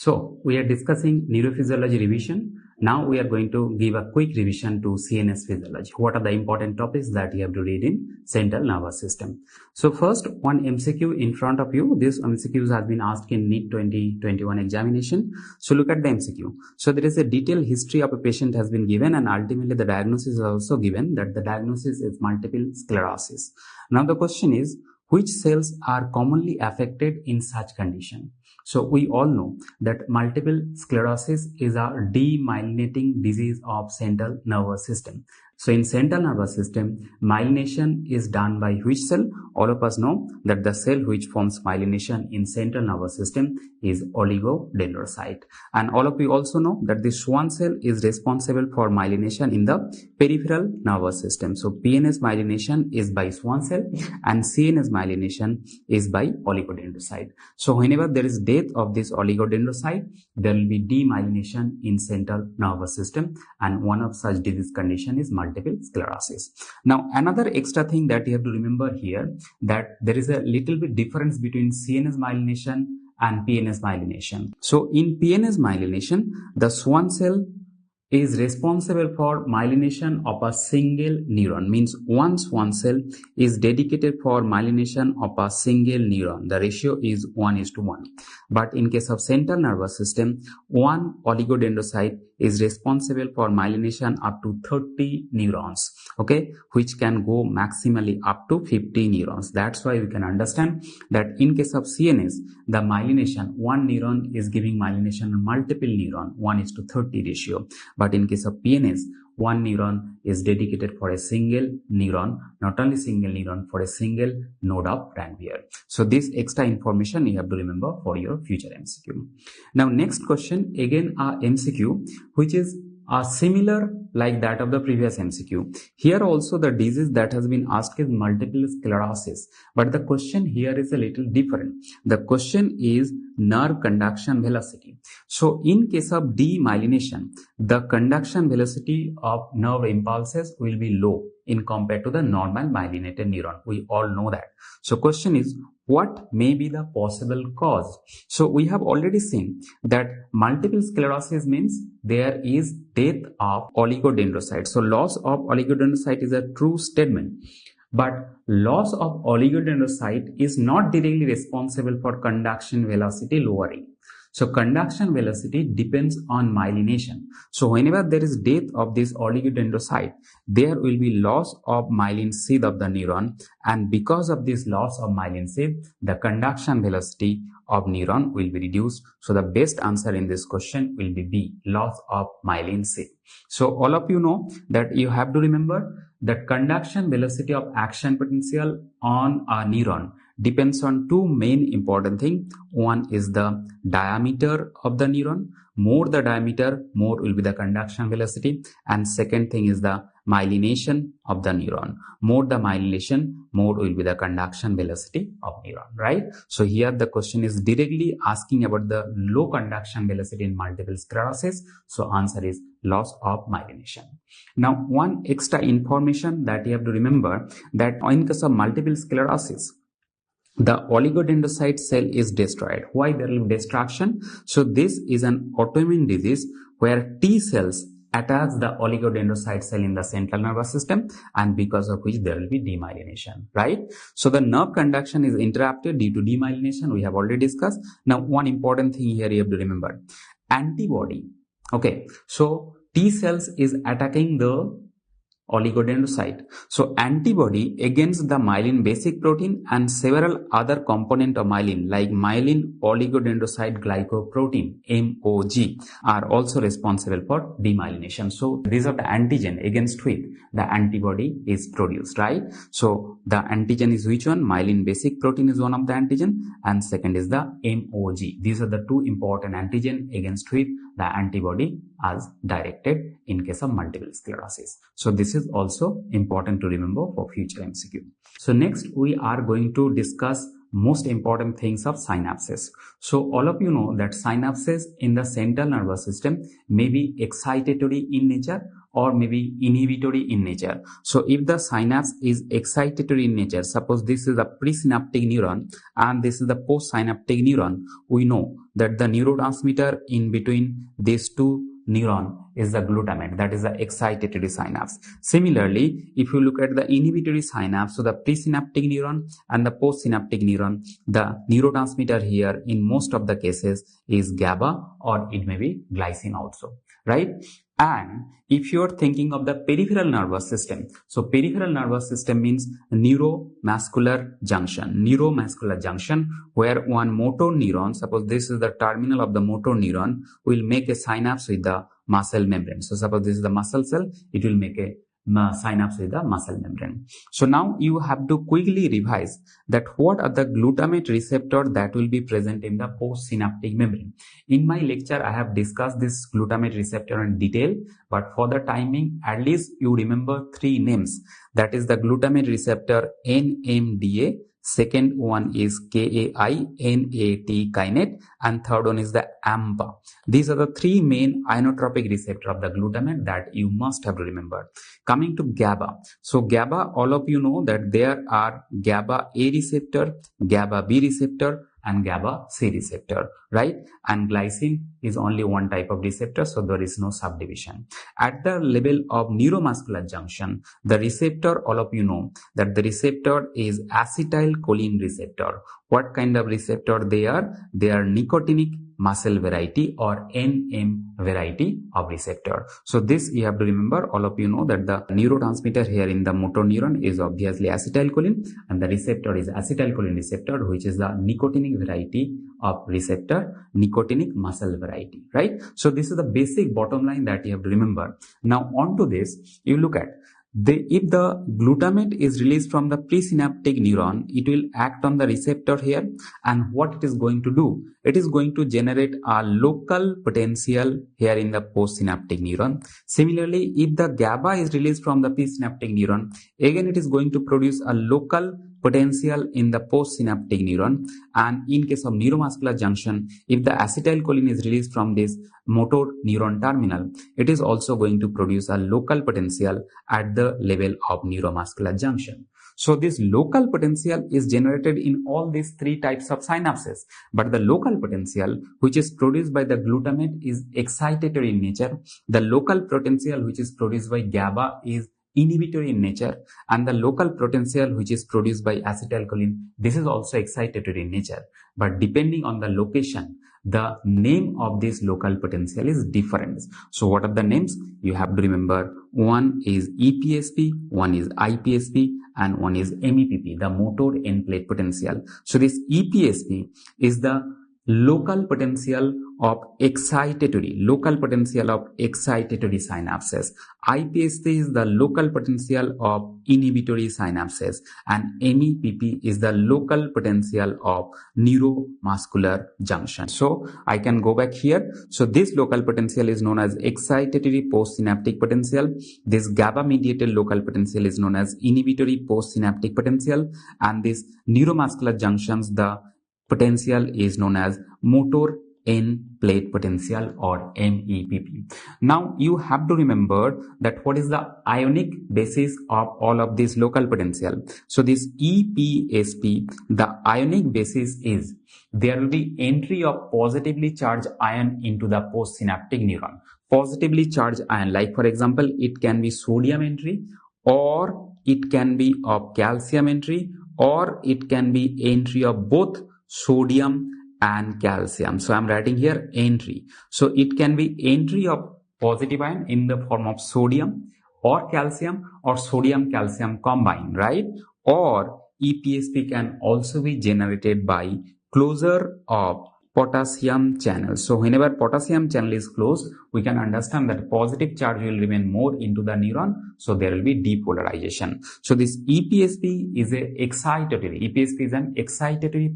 So we are discussing neurophysiology revision. Now we are going to give a quick revision to CNS physiology. What are the important topics that you have to read in central nervous system? So first, one MCQ in front of you. This MCQ has been asked in NEET 2021 examination. So look at the MCQ. So there is a detailed history of a patient has been given, and ultimately the diagnosis is also given, that the diagnosis is multiple sclerosis. Now the question is, which cells are commonly affected in such condition? So we all know that multiple sclerosis is a demyelinating disease of central nervous system. So in central nervous system, myelination is done by which cell? All of us know that the cell which forms myelination in central nervous system is oligodendrocyte. And all of you also know that this Schwann cell is responsible for myelination in the peripheral nervous system. So PNS myelination is by Schwann cell and CNS myelination is by oligodendrocyte. So whenever there is death of this oligodendrocyte, there will be demyelination in central nervous system, and one of such disease condition is multiple sclerosis. Now another extra thing that you have to remember here, that there is a little bit difference between CNS myelination and PNS myelination. So in PNS myelination, the Schwann cell is responsible for myelination of a single neuron, means one Schwann cell is dedicated for myelination of a single neuron. The ratio is 1:1. But in case of central nervous system, one oligodendrocyte is responsible for myelination up to 30 neurons, okay, which can go maximally up to 50 neurons. That's why we can understand that in case of CNS, the myelination, one neuron is giving myelination on multiple neuron, 1:30 ratio. But in case of PNS, one neuron is dedicated for a single neuron, not only single neuron, for a single node of Ranvier. So this extra information you have to remember for your future MCQ. Now next question, again a MCQ, which is similar like that of the previous MCQ. Here also the disease that has been asked is multiple sclerosis, but the question here is a little different. The question is nerve conduction velocity. So in case of demyelination, the conduction velocity of nerve impulses will be low in compared to the normal myelinated neuron. We all know that. So question is, what may be the possible cause? So we have already seen that multiple sclerosis means there is death of oligodendrocyte. So loss of oligodendrocyte is a true statement. But loss of oligodendrocyte is not directly responsible for conduction velocity lowering. So conduction velocity depends on myelination. So whenever there is death of this oligodendrocyte, there will be loss of myelin sheath of the neuron, and because of this loss of myelin sheath, the conduction velocity of neuron will be reduced. So the best answer in this question will be B, loss of myelin sheath. So all of you know that you have to remember that conduction velocity of action potential on a neuron depends on two main important things. One is the diameter of the neuron. More the diameter, more will be the conduction velocity. And second thing is the myelination of the neuron. More the myelination, more will be the conduction velocity of neuron, right? So here the question is directly asking about the low conduction velocity in multiple sclerosis. So answer is loss of myelination. Now one extra information that you have to remember, that in case of multiple sclerosis, the oligodendrocyte cell is destroyed. Why there will be destruction? So this is an autoimmune disease where T cells attach the oligodendrocyte cell in the central nervous system, and because of which there will be demyelination, right? So the nerve conduction is interrupted due to demyelination, we have already discussed. Now one important thing here you have to remember, antibody. Okay, so T cells is attacking the oligodendrocyte. So antibody against the myelin basic protein and several other components of myelin like myelin oligodendrocyte glycoprotein MOG are also responsible for demyelination. So these are the antigen against which the antibody is produced, right? So the antigen is which one? Myelin basic protein is one of the antigen, and second is the MOG. These are the two important antigen against which the antibody is directed in case of multiple sclerosis. So this is also important to remember for future MCQ. So next we are going to discuss most important things of synapses. So all of you know that synapses in the central nervous system may be excitatory in nature or maybe inhibitory in nature. So if the synapse is excitatory in nature, suppose this is a presynaptic neuron and this is the postsynaptic neuron, we know that the neurotransmitter in between these two neuron is the glutamate, that is the excitatory synapse. Similarly, if you look at the inhibitory synapse, so the presynaptic neuron and the postsynaptic neuron, the neurotransmitter here in most of the cases is GABA or it may be glycine also, right? And if you are thinking of the peripheral nervous system, so peripheral nervous system means neuromuscular junction, where one motor neuron, suppose this is the terminal of the motor neuron, will make a synapse with the muscle membrane. So suppose this is the muscle cell, it will make a synapse with the muscle membrane. So now you have to quickly revise that what are the glutamate receptor that will be present in the postsynaptic membrane. In my lecture, I have discussed this glutamate receptor in detail, but for the timing, at least you remember three names. That is the glutamate receptor NMDA, second one is KAINAT kinase, and third one is the AMPA. These are the three main ionotropic receptor of the glutamate that you must have to remember. Coming to GABA. So GABA, all of you know that there are GABA A receptor, GABA B receptor, and GABA C receptor, right? And glycine is only one type of receptor, so there is no subdivision. At the level of neuromuscular junction, the receptor, all of you know that the receptor is acetylcholine receptor. What kind of receptor they are? They are nicotinic muscle variety or NM variety of receptor. So this you have to remember. All of you know that the neurotransmitter here in the motor neuron is obviously acetylcholine, and the receptor is acetylcholine receptor, which is the nicotinic variety of receptor, nicotinic muscle variety, right? So this is the basic bottom line that you have to remember. Now on to this, you look at if the glutamate is released from the presynaptic neuron, it will act on the receptor here, and what it is going to do? It is going to generate a local potential here in the postsynaptic neuron. Similarly, if the GABA is released from the presynaptic neuron, again it is going to produce a local potential in the postsynaptic neuron. And in case of neuromuscular junction, if the acetylcholine is released from this motor neuron terminal, it is also going to produce a local potential at the level of neuromuscular junction. So this local potential is generated in all these three types of synapses, but the local potential which is produced by the glutamate is excitatory in nature. The local potential which is produced by GABA is inhibitory in nature, and the local potential which is produced by acetylcholine, this is also excitatory in nature. But depending on the location, the name of this local potential is different. So what are the names? You have to remember, one is EPSP, one is IPSP, and one is MEPP, the motor end plate potential. So this EPSP is the local potential of excitatory synapses. IPSP is the local potential of inhibitory synapses, and MEPP is the local potential of neuromuscular junction. So I can go back here. So this local potential is known as excitatory postsynaptic potential. This GABA mediated local potential is known as inhibitory postsynaptic potential, and this neuromuscular junctions, the potential is known as motor end plate potential or MEPP. Now you have to remember that what is the ionic basis of all of this local potential. So this EPSP, the ionic basis is there will be entry of positively charged ion into the postsynaptic neuron. Positively charged ion, like for example, it can be sodium entry, or it can be of calcium entry, or it can be entry of both sodium and calcium. So I'm writing here entry. So it can be entry of positive ion in the form of sodium or calcium, or sodium calcium combined, right? Or EPSP can also be generated by closure of potassium channel. So whenever potassium channel is closed, we can understand that positive charge will remain more into the neuron, so there will be depolarization. So this EPSP is an excitatory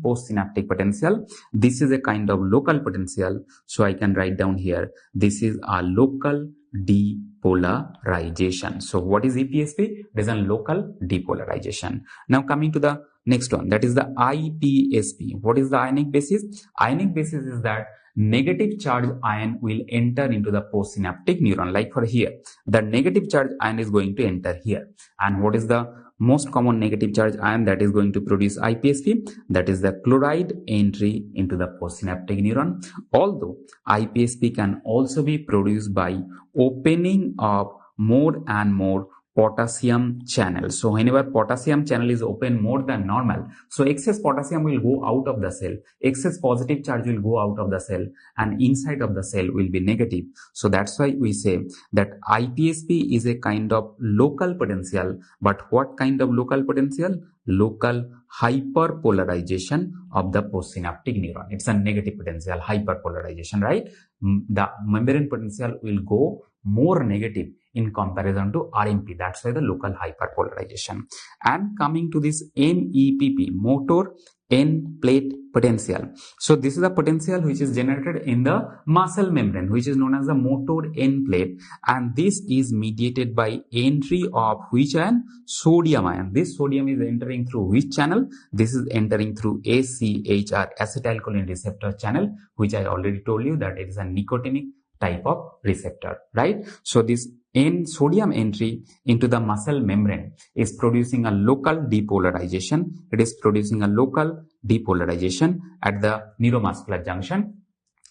postsynaptic potential. This is a kind of local potential, so I can write down here, this is a local depolarization. So what is EPSP? It is a local depolarization. Now coming to the next one, that is the IPSP. What is the ionic basis? Ionic basis is that negative charge ion will enter into the postsynaptic neuron. Like for here, the negative charge ion is going to enter here. And what is the most common negative charge ion that is going to produce IPSP? That is the chloride entry into the postsynaptic neuron. Although IPSP can also be produced by opening of more and more potassium channel. So whenever potassium channel is open more than normal, so excess potassium will go out of the cell, excess positive charge will go out of the cell, and inside of the cell will be negative. So that's why we say that IPSP is a kind of local potential. But what kind of local potential? Local hyperpolarization of the postsynaptic neuron. It's a negative potential, hyperpolarization, right? The membrane potential will go more negative in comparison to RMP. That's why the local hyperpolarization. And coming to this MEPP, motor end plate potential. So this is a potential which is generated in the muscle membrane, which is known as the motor end plate, and this is mediated by entry of which ion? Sodium ion. This sodium is entering through which channel? This is entering through AChR, acetylcholine receptor channel, which I already told you that it is a nicotinic type of receptor, right? So this sodium entry into the muscle membrane is producing a local depolarization. It is producing a local depolarization at the neuromuscular junction,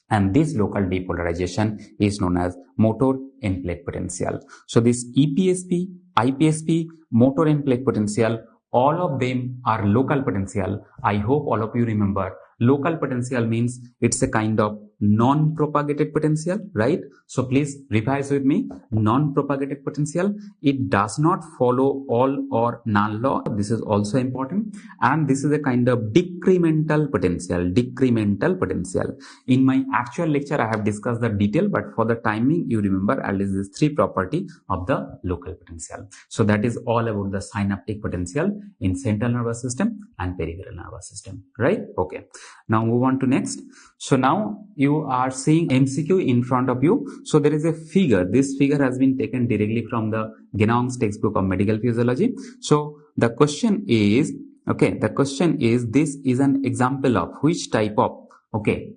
and this local depolarization is known as motor end plate potential. So this EPSP, IPSP, motor end plate potential, all of them are local potential. I hope all of you remember local potential means it's a kind of non-propagated potential, right? So please revise with me. Non-propagated potential, it does not follow all or null law. This is also important. And this is a kind of decremental potential. Decremental potential. In my actual lecture, I have discussed the detail, but for the timing, you remember at least these three property of the local potential. So that is all about the synaptic potential in central nervous system and peripheral nervous system, right? Okay. Now move on to next. So now you are seeing MCQ in front of you. So there is a figure. This figure has been taken directly from the Genong's textbook of medical physiology. So the question is, this is an example of which type of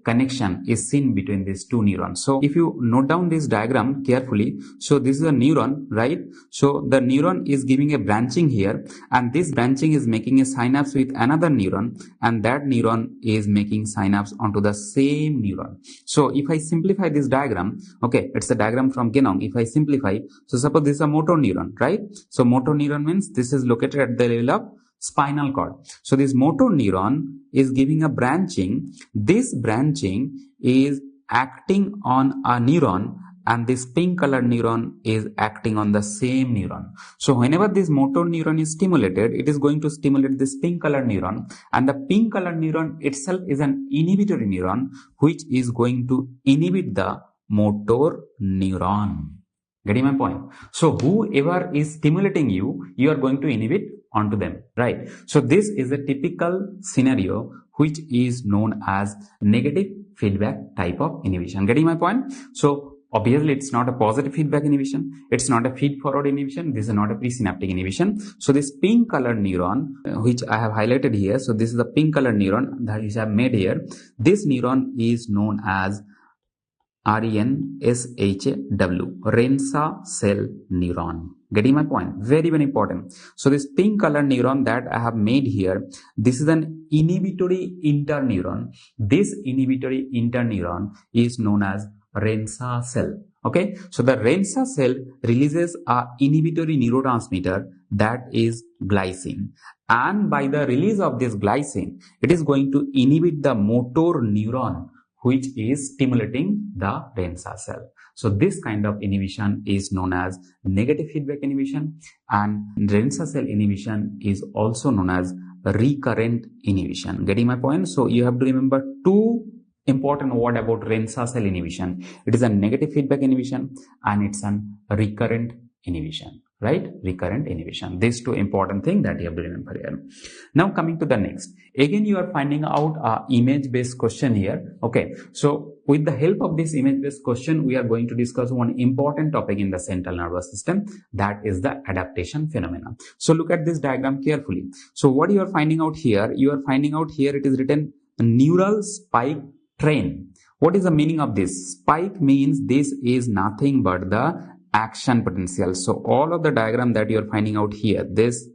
connection is seen between these two neurons. So if you note down this diagram carefully, so this is a neuron, right? So the neuron is giving a branching here, and this branching is making a synapse with another neuron, and that neuron is making synapse onto the same neuron. So if I simplify this diagram, it's a diagram from Genong. If I simplify, so suppose this is a motor neuron, right? So motor neuron means this is located at the level of spinal cord. So this motor neuron is giving a branching. This branching is acting on a neuron, and this pink color neuron is acting on the same neuron. So whenever this motor neuron is stimulated, it is going to stimulate this pink color neuron, and the pink color neuron itself is an inhibitory neuron which is going to inhibit the motor neuron. Getting my point? So whoever is stimulating you, you are going to inhibit onto them, right? So this is a typical scenario which is known as negative feedback type of inhibition. Getting my point? So obviously it's not a positive feedback inhibition, it's not a feed forward inhibition, this is not a presynaptic inhibition. So this pink color neuron which I have highlighted here, so this is the pink color neuron that is I have made here. This neuron is known as RNSHW, Rensa cell neuron. Getting my point? Very, very important. So this pink color neuron that I have made here, this is an inhibitory interneuron. This inhibitory interneuron is known as Rensa cell. Okay, so the Rensa cell releases a inhibitory neurotransmitter that is glycine, and by the release of this glycine, it is going to inhibit the motor neuron which is stimulating the Rensa cell. So this kind of inhibition is known as negative feedback inhibition, and Rensa cell inhibition is also known as recurrent inhibition. Getting my point? So you have to remember two important words about Rensa cell inhibition. It is a negative feedback inhibition and it's an recurrent inhibition, right? Recurrent inhibition. These two important things that you have to remember here. Now coming to the next. Again, you are finding out a image-based question here. Okay, so with the help of this image-based question, we are going to discuss one important topic in the central nervous system, that is the adaptation phenomena. So look at this diagram carefully. So what you are finding out here, it is written neural spike train. What is the meaning of this? Spike means this is nothing but the action potential. So all of the diagram that you are finding out here, this,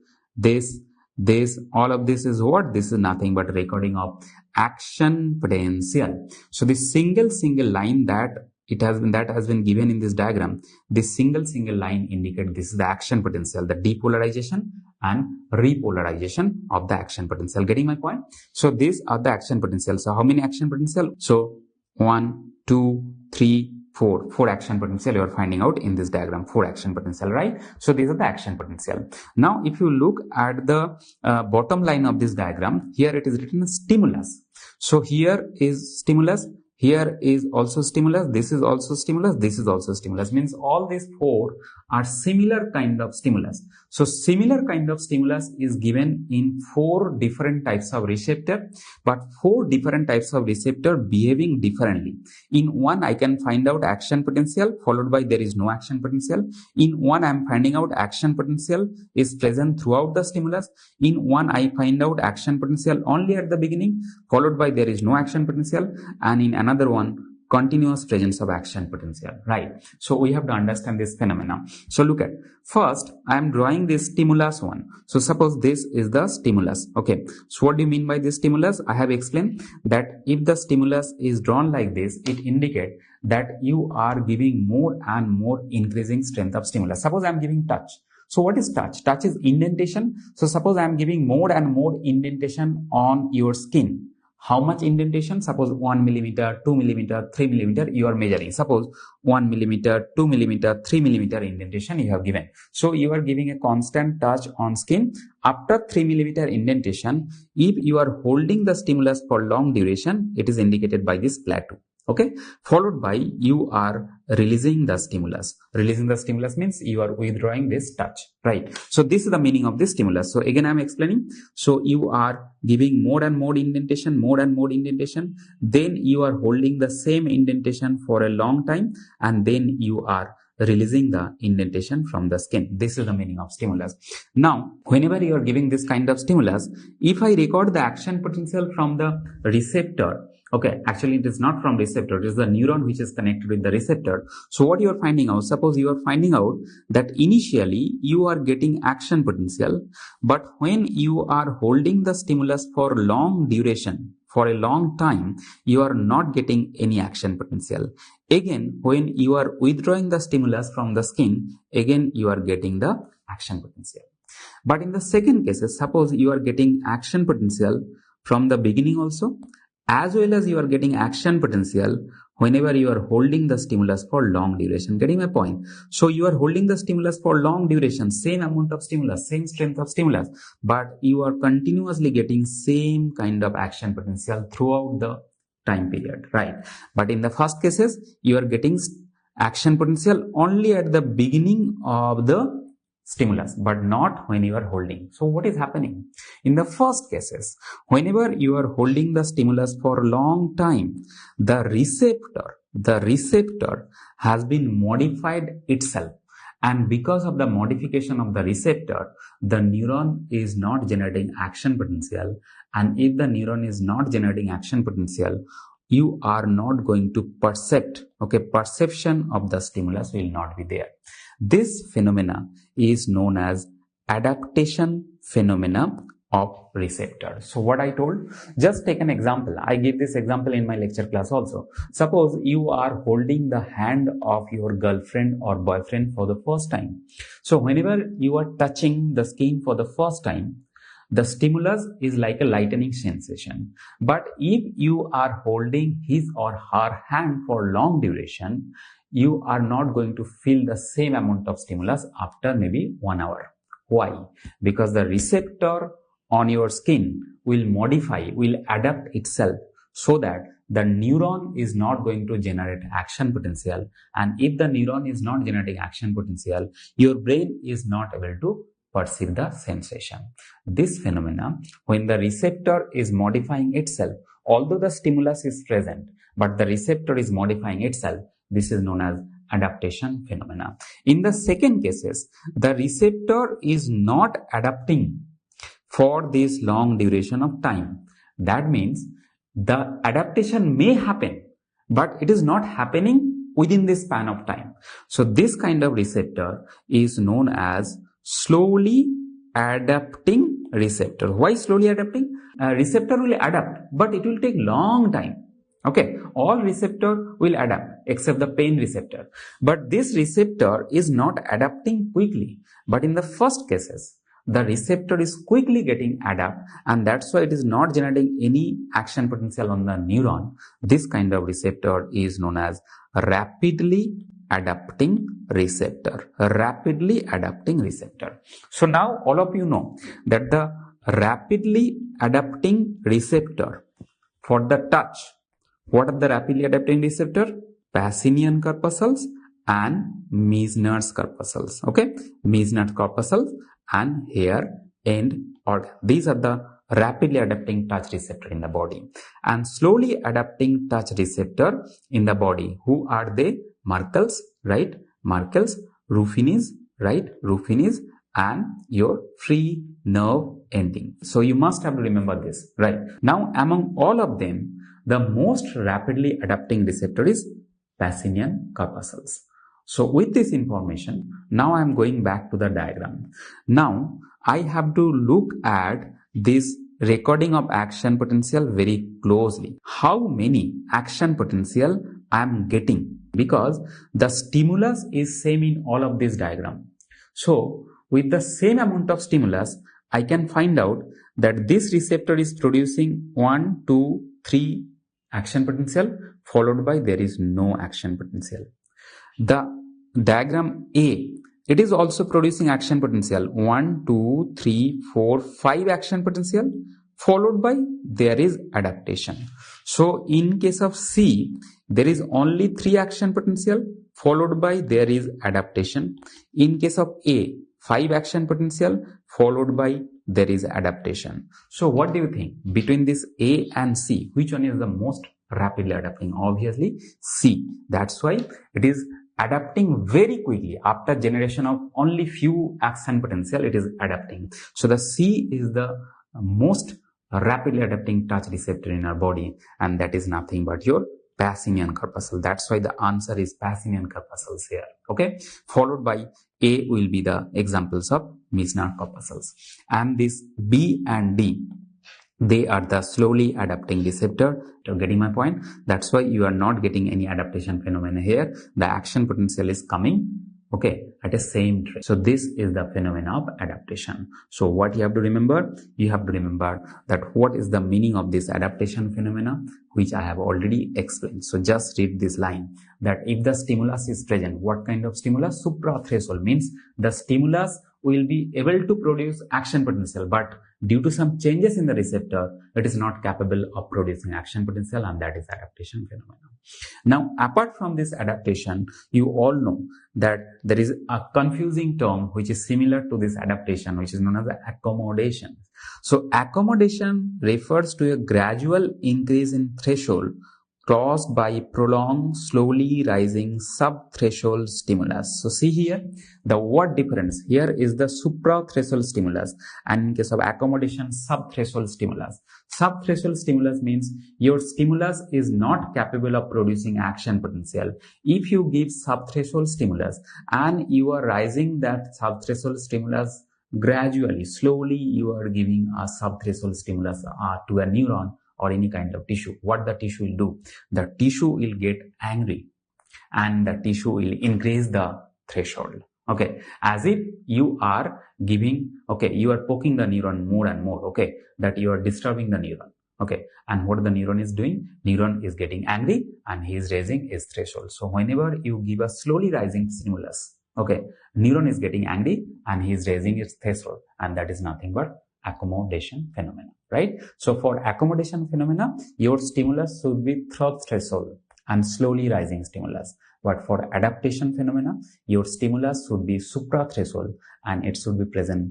all of this is what? This is nothing but recording of action potential. So this single line that has been given in this diagram, this single line indicate this is the action potential, the depolarization and repolarization of the action potential. Getting my point? So these are the action potential. So how many action potential? So 1, 2, 3, 4 action potential you are finding out in this diagram. 4 action potential, right? So these are the action potential. Now if you look at the bottom line of this diagram, here it is written as stimulus. So here is stimulus, here is also stimulus, this is also stimulus, this is also stimulus. Means all these 4 are similar kind of stimulus. So similar kind of stimulus is given in 4 different types of receptor, but 4 different types of receptor behaving differently. In one I can find out action potential, followed by there is no action potential. In one I am finding out action potential is present throughout the stimulus. In one I find out action potential only at the beginning, followed by there is no action potential, and in another one continuous presence of action potential, right? So we have to understand this phenomena. So look at, first I am drawing this stimulus one. So suppose this is the stimulus. Okay, so what do you mean by this stimulus? I have explained that if the stimulus is drawn like this, it indicates that you are giving more and more increasing strength of stimulus. Suppose I am giving touch. So what is touch? Touch is indentation. So suppose I am giving more and more indentation on your skin. How much indentation? Suppose 1 millimeter, 2 millimeter, 3 millimeter you are measuring. Suppose 1 millimeter, 2 millimeter, 3 millimeter indentation you have given. So you are giving a constant touch on skin. After 3 millimeter indentation, if you are holding the stimulus for long duration, it is indicated by this plateau. Okay, followed by you are releasing the stimulus. Releasing the stimulus means you are withdrawing this touch, right? So this is the meaning of this stimulus. So again I am explaining. So you are giving more and more indentation, then you are holding the same indentation for a long time, and then you are releasing the indentation from the skin. This is the meaning of stimulus. Now, whenever you are giving this kind of stimulus, if I record the action potential from the receptor, okay, actually it is not from receptor, it is the neuron which is connected with the receptor. So what you are finding out, suppose you are finding out that initially you are getting action potential, but when you are holding the stimulus for long duration, for a long time, you are not getting any action potential. Again, when you are withdrawing the stimulus from the skin, again you are getting the action potential. But in the second case, suppose you are getting action potential from the beginning also, as well as you are getting action potential whenever you are holding the stimulus for long duration. Getting my point? So you are holding the stimulus for long duration, same amount of stimulus, same strength of stimulus, but you are continuously getting same kind of action potential throughout the time period, right? But in the first cases, you are getting action potential only at the beginning of the stimulus, but not when you are holding. So what is happening? In the first cases, whenever you are holding the stimulus for a long time, the receptor has been modified itself. And because of the modification of the receptor, the neuron is not generating action potential. And if the neuron is not generating action potential, you are not going to percept, okay, perception of the stimulus will not be there. This phenomena is known as adaptation phenomena of receptor. So what I told, just take an example. I give this example in my lecture class also. Suppose you are holding the hand of your girlfriend or boyfriend for the first time. So whenever you are touching the skin for the first time, the stimulus is like a lightning sensation. But if you are holding his or her hand for long duration, you are not going to feel the same amount of stimulus after maybe 1 hour. Why? Because the receptor on your skin will modify, will adapt itself so that the neuron is not going to generate action potential. And if the neuron is not generating action potential, your brain is not able to perceive the sensation. This phenomena, when the receptor is modifying itself, although the stimulus is present, but the receptor is modifying itself, this is known as adaptation phenomena. In the second cases, the receptor is not adapting for this long duration of time. That means the adaptation may happen, but it is not happening within this span of time. So this kind of receptor is known as slowly adapting receptor. Why slowly adapting? Receptor will adapt, but it will take long time. Okay, all receptor will adapt except the pain receptor, but this receptor is not adapting quickly. But in the first cases, the receptor is quickly getting adapt, and that's why it is not generating any action potential on the neuron. This kind of receptor is known as rapidly adapting receptor. Rapidly adapting receptor. So now all of you know that the rapidly adapting receptor for the touch, what are the rapidly adapting receptor? Pacinian corpuscles and Meissner's corpuscles. Okay, Meissner's corpuscles and hair end organ. These are the rapidly adapting touch receptor in the body. And slowly adapting touch receptor in the body, who are they? Merkel's, right? Merkel's, Ruffini's, right? Ruffini's, and your free nerve ending. So you must have to remember this, right? Now among all of them, the most rapidly adapting receptor is Pacinian corpuscles. So with this information, now I am going back to the diagram. Now I have to look at this recording of action potential very closely. How many action potential I am getting? Because the stimulus is same in all of this diagram. So with the same amount of stimulus, I can find out that this receptor is producing 1, 2, 3 action potential, followed by there is no action potential. The diagram A, it is also producing action potential 1, 2, 3, 4, 5 action potential, followed by there is adaptation. So in case of C, there is only 3 action potential, followed by there is adaptation. In case of A, 5 action potential, followed by there is adaptation. So what do you think? Between this A and C, which one is the most rapidly adapting? Obviously C. That's why it is adapting very quickly. After generation of only few action potential, it is adapting. So the C is the most rapidly adapting touch receptor in our body, and that is nothing but your Pacinian corpuscle. That's why the answer is Pacinian corpuscles here. Okay, followed by A will be the examples of Meissner corpuscles, and this B and D, they are the slowly adapting receptor. You're getting my point? That's why you are not getting any adaptation phenomena here. The action potential is coming, okay, at the same rate. So this is the phenomena of adaptation. So what you have to remember? You have to remember that what is the meaning of this adaptation phenomena, which I have already explained. So just read this line, that if the stimulus is present, what kind of stimulus? Supra-threshold means the stimulus will be able to produce action potential, but due to some changes in the receptor, it is not capable of producing action potential, and that is adaptation phenomena. Now, apart from this adaptation, you all know that there is a confusing term which is similar to this adaptation, which is known as accommodation. So, accommodation refers to a gradual increase in threshold caused by prolonged, slowly rising sub-threshold stimulus. So see here, the word difference here is the supra-threshold stimulus, and in case of accommodation, sub-threshold stimulus. Sub-threshold stimulus means your stimulus is not capable of producing action potential. If you give sub-threshold stimulus and you are rising that sub-threshold stimulus gradually, slowly you are giving a sub-threshold stimulus to a neuron or any kind of tissue, what the tissue will do? The tissue will get angry and the tissue will increase the threshold. Okay, as if you are giving, okay, you are poking the neuron more and more, okay, that you are disturbing the neuron. Okay, and what the neuron is doing? Neuron is getting angry and he is raising his threshold. So whenever you give a slowly rising stimulus, okay, neuron is getting angry and he is raising its threshold, and that is nothing but accommodation phenomena, right? So for accommodation phenomena, your stimulus should be threshold and slowly rising stimulus. But for adaptation phenomena, your stimulus should be supra-threshold and it should be present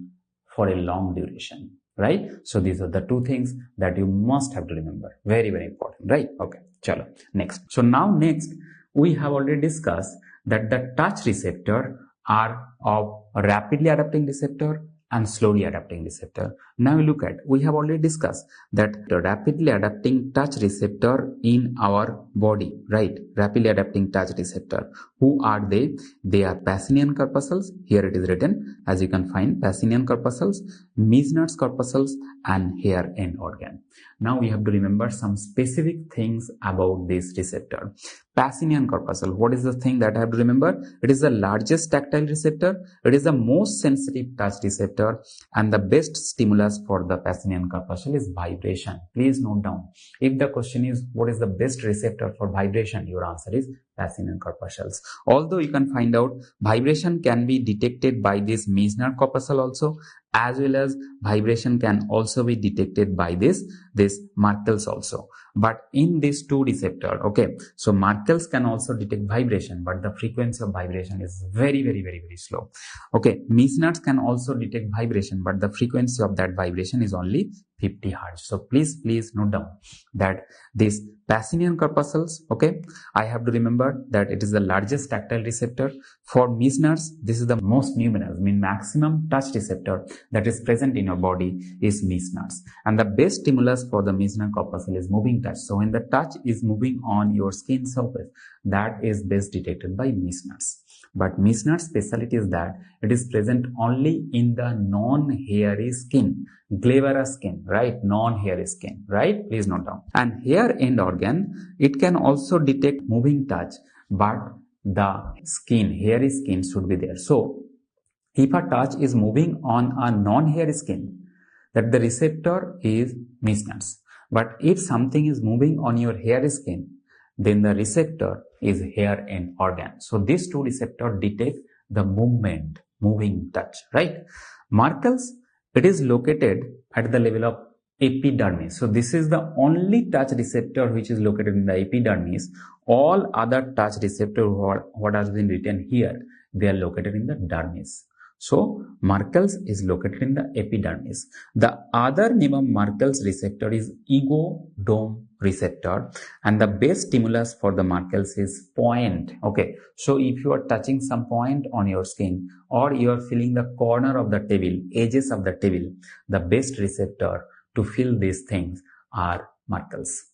for a long duration, right? So these are the two things that you must have to remember. Very, very important, right? Okay, chalo, next. So now next, we have already discussed that the touch receptor are of rapidly adapting receptor and slowly adapting receptor. Now we have already discussed that the rapidly adapting touch receptor in our body, right? Rapidly adapting touch receptor. Who are they? They are Pacinian corpuscles. Here it is written, as you can find, Pacinian corpuscles, Meissner's corpuscles, and hair end organ. Now we have to remember some specific things about this receptor. Pacinian corpuscle, what is the thing that I have to remember? It is the largest tactile receptor, it is the most sensitive touch receptor, and the best stimulus for the Pacinian corpuscle is vibration. Please note down. If the question is what is the best receptor for vibration, your answer is Pacinian corpuscles. Although you can find out vibration can be detected by this Meissner corpuscle also, as well as vibration can also be detected by this Merkel's also. But in these two receptor, okay, so Merkel's can also detect vibration, but the frequency of vibration is very slow. Okay, Meissner's can also detect vibration, but the frequency of that vibration is only 50 Hz. So please note down that this Pacinian corpuscles, okay, I have to remember that it is the largest tactile receptor. For Meissner's, this is the most numerous, maximum touch receptor that is present in your body is Meissner's. And the best stimulus for the Meissner corpuscle is moving touch. So when the touch is moving on your skin surface, that is best detected by Meissner's. But Meissner's specialty is that it is present only in the non-hairy skin, glabrous skin, right? Non-hairy skin, right? Please note down. And hair end organ, it can also detect moving touch, but the skin, hairy skin should be there. So if a touch is moving on a non-hairy skin, that the receptor is Meissner's. But if something is moving on your hairy skin, then the receptor is hair end organ. So these two receptors detect the movement, moving touch, right? Merkel's, it is located at the level of epidermis. So this is the only touch receptor which is located in the epidermis. All other touch receptors, what has been written here, they are located in the dermis. So Merkel's is located in the epidermis. The other name of Merkel's receptor is ego-dome receptor, and the best stimulus for the Merkel's is point. Okay, so if you are touching some point on your skin, or you are feeling the corner of the table, edges of the table, the best receptor to feel these things are Merkel's.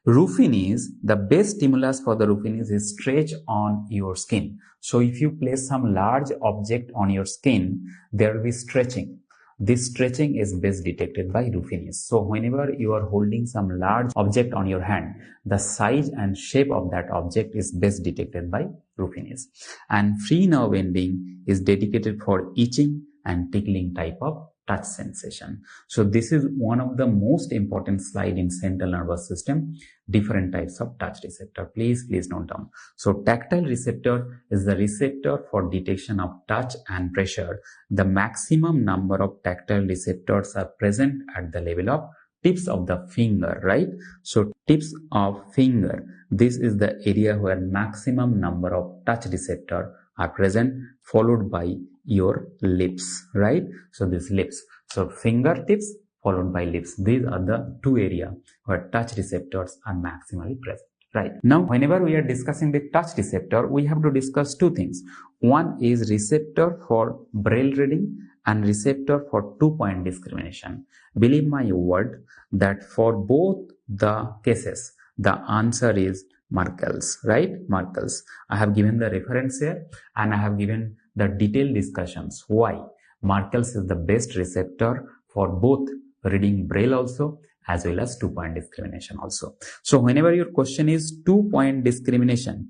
Ruffini's, the best stimulus for the Ruffini's is stretch on your skin. So if you place some large object on your skin, there will be stretching. This stretching is best detected by Ruffini's. So whenever you are holding some large object on your hand, the size and shape of that object is best detected by Ruffini's. And free nerve ending is dedicated for itching and tickling type of touch sensation. So this is one of the most important slide in central nervous system, different types of touch receptor. Please note down. So tactile receptor is the receptor for detection of touch and pressure. The maximum number of tactile receptors are present at the level of tips of the finger, right? So tips of finger, this is the area where maximum number of touch receptors are present, followed by your lips, right? So these lips, so fingertips followed by lips, these are the two areas where touch receptors are maximally present, right? Now whenever we are discussing the touch receptor, we have to discuss two things. One is receptor for braille reading and receptor for 2-point discrimination. Believe my word that for both the cases, the answer is Merkel's, right? Merkel's. I have given the reference here and I have given the detailed discussions. Why? Merkel's is the best receptor for both reading braille also as well as 2-point discrimination also. So whenever your question is 2-point discrimination,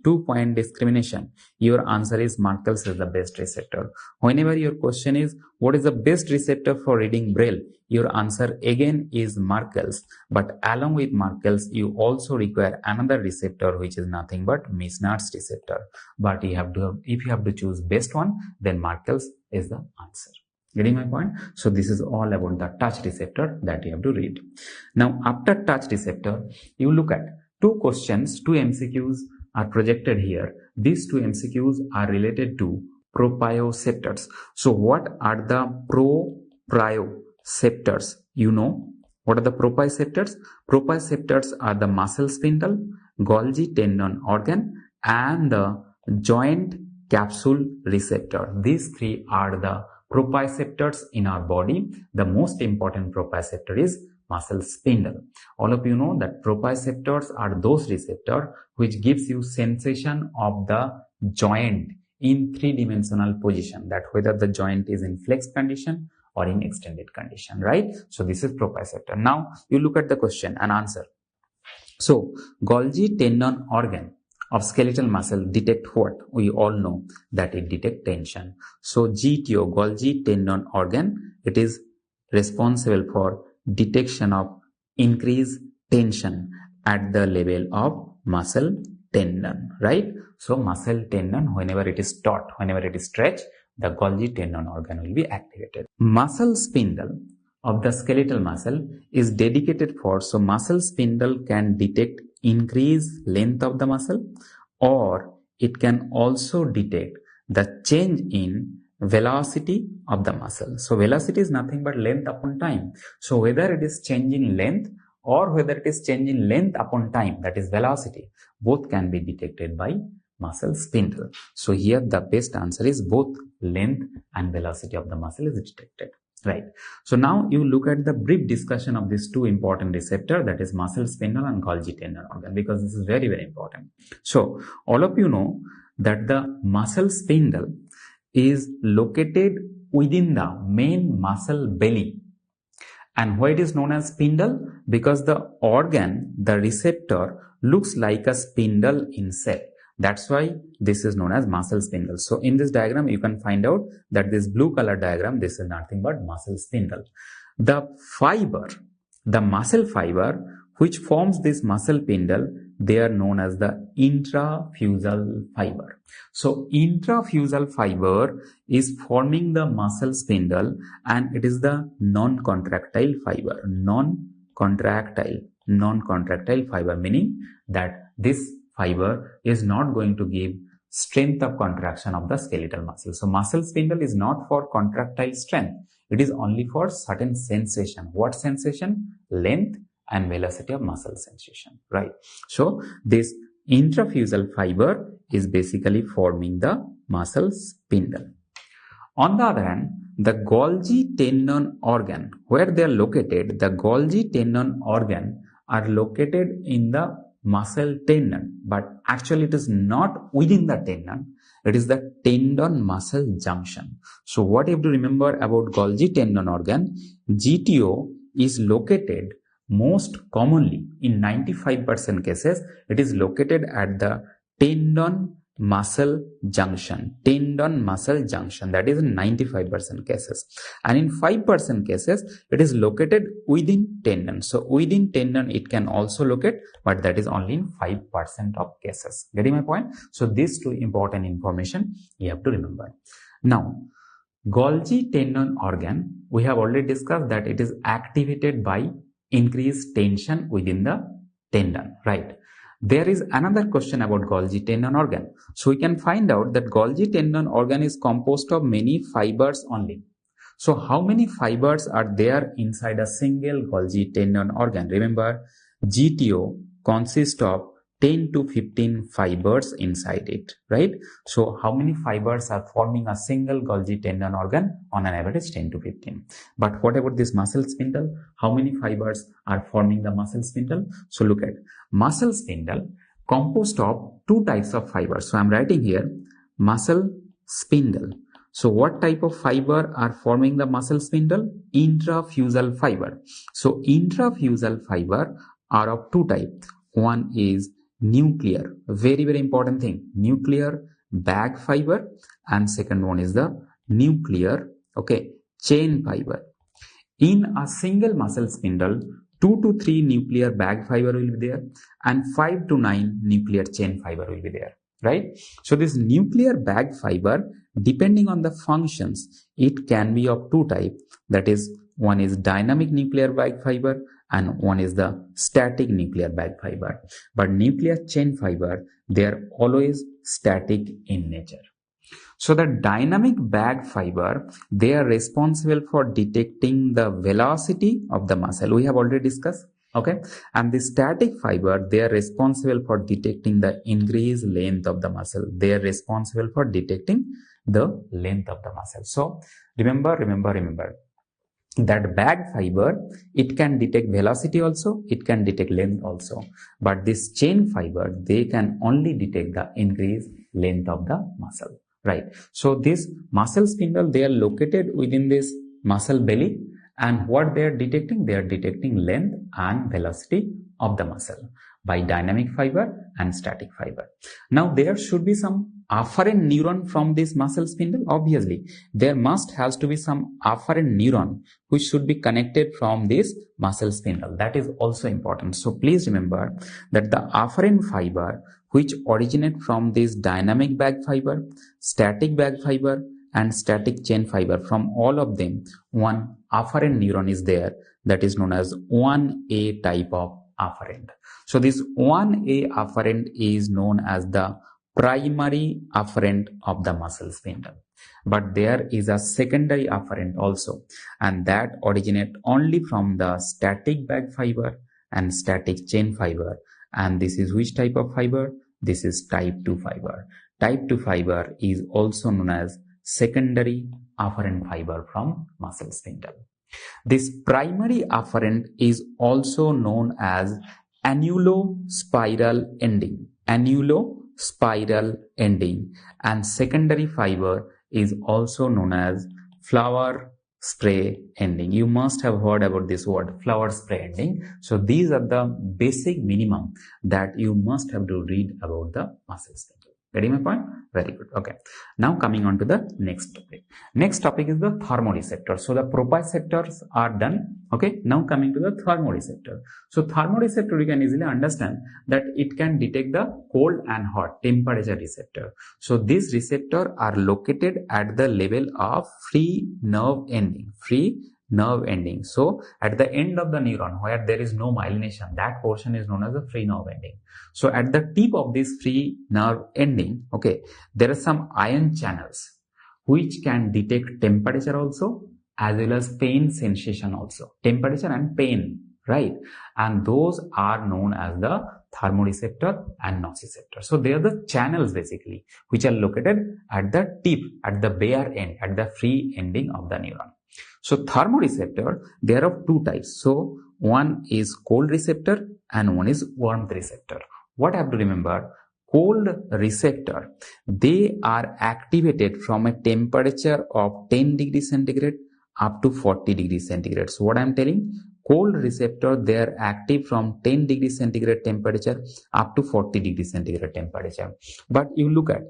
your answer is Merkel's is the best receptor. Whenever your question is what is the best receptor for reading braille, your answer again is Merkel's. But along with Merkel's, you also require another receptor which is nothing but Meissner's receptor. But you have to, if you have to choose best one, then Merkel's is the answer. Getting my point? So this is all about the touch receptor that you have to read. Now after touch receptor, you look at two questions, two MCQs are projected here. These two MCQs are related to proprioceptors. So what are the proprioceptors? You know what are the proprioceptors? Proprioceptors are the muscle spindle, Golgi tendon organ, and the joint capsule receptor. These three are the proprioceptors in our body. The most important proprioceptor is muscle spindle. All of you know that proprioceptors are those receptors which gives you sensation of the joint in three-dimensional position, that whether the joint is in flexed condition or in extended condition, right? So this is proprioceptor. Now you look at the question and answer. So Golgi tendon organ of skeletal muscle detect what? We all know that it detect tension. So GTO, Golgi tendon organ, it is responsible for detection of increased tension at the level of muscle tendon, right? So muscle tendon, whenever it is taut, whenever it is stretched, the Golgi tendon organ will be activated. Muscle spindle of the skeletal muscle is dedicated for, so muscle spindle can detect increased length of the muscle, or it can also detect the change in velocity of the muscle. So velocity is nothing but length upon time. So whether it is changing length or whether it is changing length upon time, that is velocity, both can be detected by muscle spindle. So here the best answer is both length and velocity of the muscle is detected. Right. So now you look at the brief discussion of these two important receptors, that is muscle spindle and Golgi tendon organ, because this is very, very important. So all of you know that the muscle spindle is located within the main muscle belly. And why it is known as spindle? Because the organ, the receptor, looks like a spindle in shape. That's why this is known as muscle spindle. So in this diagram, you can find out that this blue color diagram, this is nothing but muscle spindle. The fiber, the muscle fiber, which forms this muscle spindle, they are known as the intrafusal fiber. So intrafusal fiber is forming the muscle spindle, and it is the non-contractile fiber. Non-contractile fiber, meaning that this fiber is not going to give strength of contraction of the skeletal muscle. So muscle spindle is not for contractile strength. It is only for certain sensation. What sensation? Length and velocity of muscle sensation, right? So this intrafusal fiber is basically forming the muscle spindle. On the other hand, the Golgi tendon organ, where they are located, the Golgi tendon organ are located in the muscle tendon, but actually it is not within the tendon. It is the tendon muscle junction. So what you have to remember about Golgi tendon organ, GTO is located most commonly in 95% cases, it is located at the tendon muscle junction, that is in 95% cases, and in 5% cases it is located within tendon. So within tendon it can also locate, but that is only in 5% of cases. Getting my point? So these two important information you have to remember. Now Golgi tendon organ, we have already discussed that it is activated by increased tension within the tendon, right? There is another question about Golgi tendon organ. So we can find out that Golgi tendon organ is composed of many fibers only. So how many fibers are there inside a single Golgi tendon organ? Remember, GTO consists of 10 to 15 fibers inside it, right? So how many fibers are forming a single Golgi tendon organ? On an average 10 to 15. But what about this muscle spindle? How many fibers are forming the muscle spindle? So look at muscle spindle composed of two types of fibers. So I'm writing here muscle spindle. So what type of fiber are forming the muscle spindle? Intrafusal fiber. So intrafusal fiber are of two types. One is nuclear, very, very important thing, nuclear bag fiber, and second one is the nuclear, chain fiber. In a single muscle spindle, 2 to 3 nuclear bag fiber will be there and 5 to 9 nuclear chain fiber will be there, right? So this nuclear bag fiber, depending on the functions, it can be of two types, that is, one is dynamic nuclear bag fiber and one is the static nuclear bag fiber. But nuclear chain fiber, they are always static in nature. So the dynamic bag fiber, they are responsible for detecting the velocity of the muscle. We have already discussed. And the static fiber, they are responsible for detecting the increased length of the muscle. They are responsible for detecting the length of the muscle. So remember that bag fiber, it can detect velocity also, it can detect length also, but this chain fiber, they can only detect the increased length of the muscle, right? So this muscle spindle, they are located within this muscle belly, and what they are detecting length and velocity of the muscle by dynamic fiber and static fiber. Now there should be some afferent neuron from this muscle spindle. Obviously there has to be some afferent neuron which should be connected from this muscle spindle. That is also important. So please remember that the afferent fiber which originate from this dynamic bag fiber, static bag fiber and static chain fiber, from all of them one afferent neuron is there, that is known as 1A type of afferent. So this 1A afferent is known as the primary afferent of the muscle spindle. But there is a secondary afferent also, and that originate only from the static bag fiber and static chain fiber. And this is which type of fiber? This is type 2 fiber. Type 2 fiber is also known as secondary afferent fiber from muscle spindle. This primary afferent is also known as annulospiral ending. Annulospiral ending. And secondary fiber is also known as flower spray ending. You must have heard about this word, flower spray ending. So these are the basic minimum that you must have to read about the muscle spindle. Getting my point? Very good. Okay. Now coming on to the next topic. Next topic is the thermoreceptor. So the proprioceptors are done. Okay. Now coming to the thermoreceptor. So thermoreceptor, we can easily understand that it can detect the cold and hot, temperature receptor. So these receptors are located at the level of free nerve ending. So at the end of the neuron where there is no myelination, that portion is known as the free nerve ending. So at the tip of this free nerve ending, okay, there are some ion channels which can detect temperature also as well as pain sensation also. Temperature and pain, right? And those are known as the thermoreceptor and nociceptor. So they are the channels basically which are located at the tip, at the bare end, at the free ending of the neuron. So thermoreceptor, they are of two types. So one is cold receptor and one is warmth receptor. What I have to remember? Cold receptor, they are activated from a temperature of 10 degrees centigrade up to 40 degrees centigrade. So what I am telling? Cold receptor, they are active from 10 degrees centigrade temperature up to 40 degrees centigrade temperature. But you look at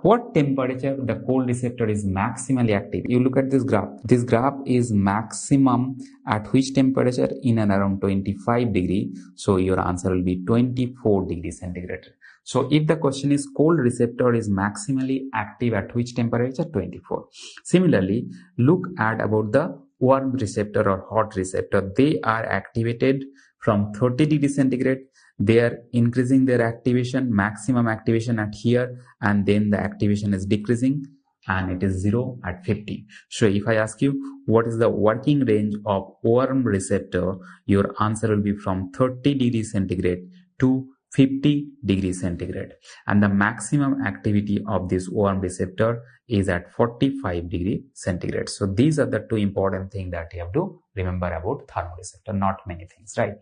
what temperature the cold receptor is maximally active. You look at this graph. This graph is maximum at which temperature? In and around 25 degree. So your answer will be 24 degrees centigrade. So if the question is cold receptor is maximally active at which temperature? 24. Similarly, look at about the warm receptor or hot receptor. They are activated from 30 degrees centigrade. They are increasing their activation, maximum activation at here, and then the activation is decreasing and it is 0 at 50. So if I ask you what is the working range of warm receptor, your answer will be from 30 degrees centigrade to 50 degrees centigrade, and the maximum activity of this warm receptor is at 45 degrees centigrade. So these are the two important things that you have to remember about thermoreceptor, not many things, right?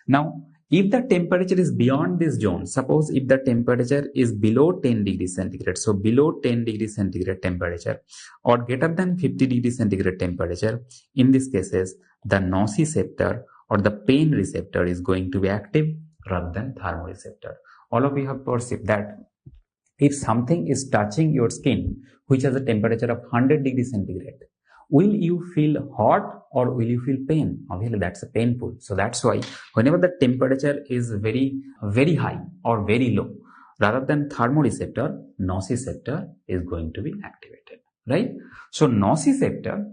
Now, if the temperature is beyond this zone, suppose if the temperature is below 10 degrees centigrade, so below 10 degrees centigrade temperature or greater than 50 degrees centigrade temperature, in these cases, the nociceptor or the pain receptor is going to be active rather than thermoreceptor. All of you have perceived that if something is touching your skin, which has a temperature of 100 degrees centigrade, will you feel hot or will you feel pain? Obviously, that's a painful. So that's why whenever the temperature is very, very high or very low, rather than thermoreceptor, nociceptor is going to be activated, right? So nociceptor,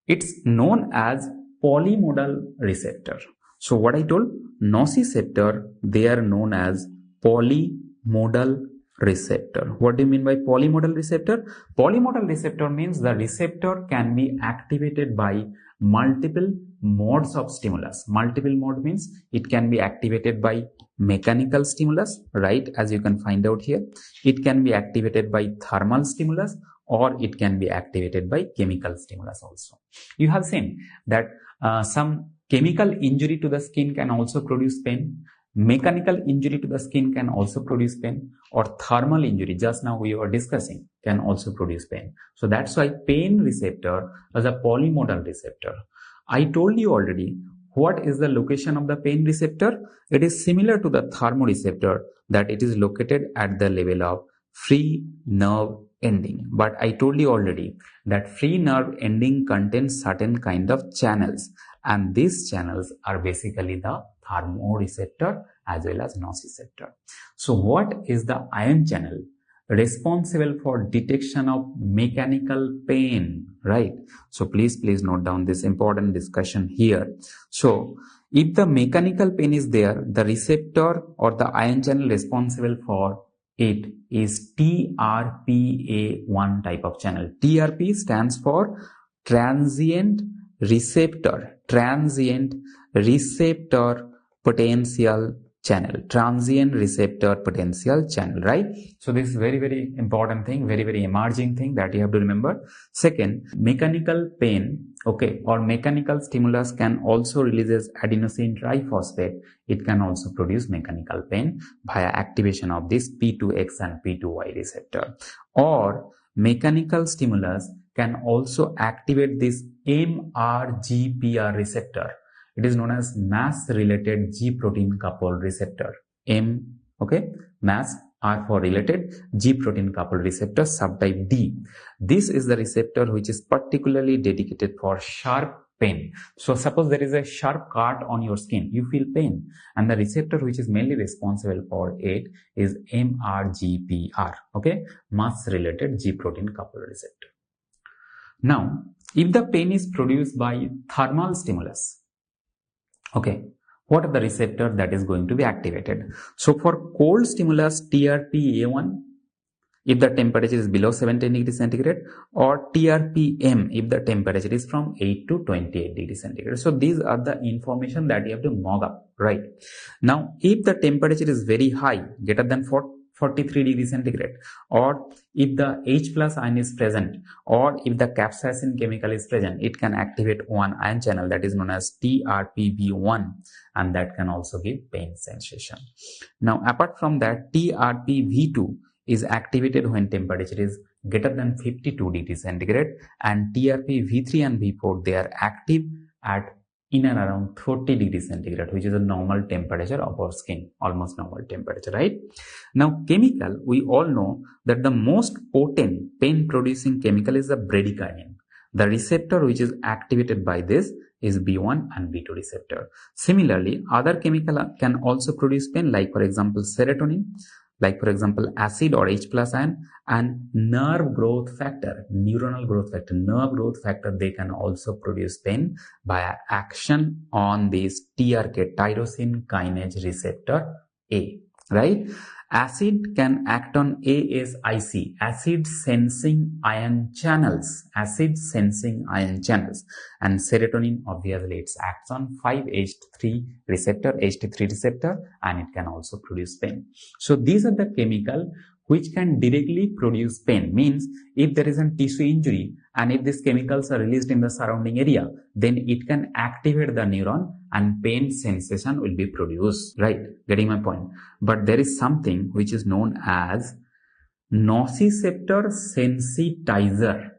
it's known as polymodal receptor. So what I told, nociceptor, they are known as polymodal receptor. What do you mean by polymodal receptor? Polymodal receptor means the receptor can be activated by multiple modes of stimulus. Multiple mode means it can be activated by mechanical stimulus, right? As you can find out here, it can be activated by thermal stimulus, or it can be activated by chemical stimulus also. You have seen that some chemical injury to the skin can also produce pain. Mechanical injury to the skin can also produce pain, or thermal injury, just now we were discussing, can also produce pain. So that's why pain receptor is a polymodal receptor. I told you already what is the location of the pain receptor. It is similar to the thermoreceptor, that it is located at the level of free nerve ending. But I told you already that free nerve ending contains certain kind of channels, and these channels are basically the thermoreceptor as well as nociceptor. So what is the ion channel responsible for detection of mechanical pain, right? So please note down this important discussion here. So if the mechanical pain is there, the receptor or the ion channel responsible for it is TRPA1 type of channel. TRP stands for transient receptor potential channel, transient receptor potential channel, right? So this is very important thing, very emerging thing that you have to remember. Second, mechanical pain, okay, or mechanical stimulus can also releases adenosine triphosphate. It can also produce mechanical pain via activation of this P2X and P2Y receptor. Or mechanical stimulus can also activate this MRGPR receptor. It is known as mass-related G-protein coupled receptor. Mass R for related, G-protein coupled receptor subtype D. This is the receptor which is particularly dedicated for sharp pain. So suppose there is a sharp cut on your skin, you feel pain, and the receptor which is mainly responsible for it is MRGPR, mass-related G-protein coupled receptor. Now, if the pain is produced by thermal stimulus, what are the receptor that is going to be activated? So for cold stimulus, TRPA1, if the temperature is below 17 degrees centigrade, or TRPM if the temperature is from 8 to 28 degrees centigrade. So these are the information that you have to mug up, right? Now, if the temperature is very high, greater than 43 degrees centigrade, or if the H plus ion is present, or if the capsaicin chemical is present, it can activate one ion channel that is known as TRPV1, and that can also give pain sensation. Now, apart from that, TRPV2 is activated when temperature is greater than 52 degrees centigrade, and TRPV3 and V4, they are active at in and around 30 degrees centigrade, which is a normal temperature of our skin, almost normal temperature, right? Now, chemical, we all know that the most potent pain producing chemical is the bradykinin. The receptor which is activated by this is B1 and B2 receptor. Similarly, other chemical can also produce pain, like for example serotonin, like for example acid or H plus ion, and nerve growth factor, neuronal growth factor, nerve growth factor, they can also produce pain by action on this TRK, tyrosine kinase receptor A, right? Acid can act on ASIC, acid sensing ion channels, and serotonin, obviously it acts on 5-HT3 receptor, and it can also produce pain. So these are the chemical which can directly produce pain. Means if there is a tissue injury and if these chemicals are released in the surrounding area, then it can activate the neuron and pain sensation will be produced, right? Getting my point? But there is something which is known as nociceptor sensitizer.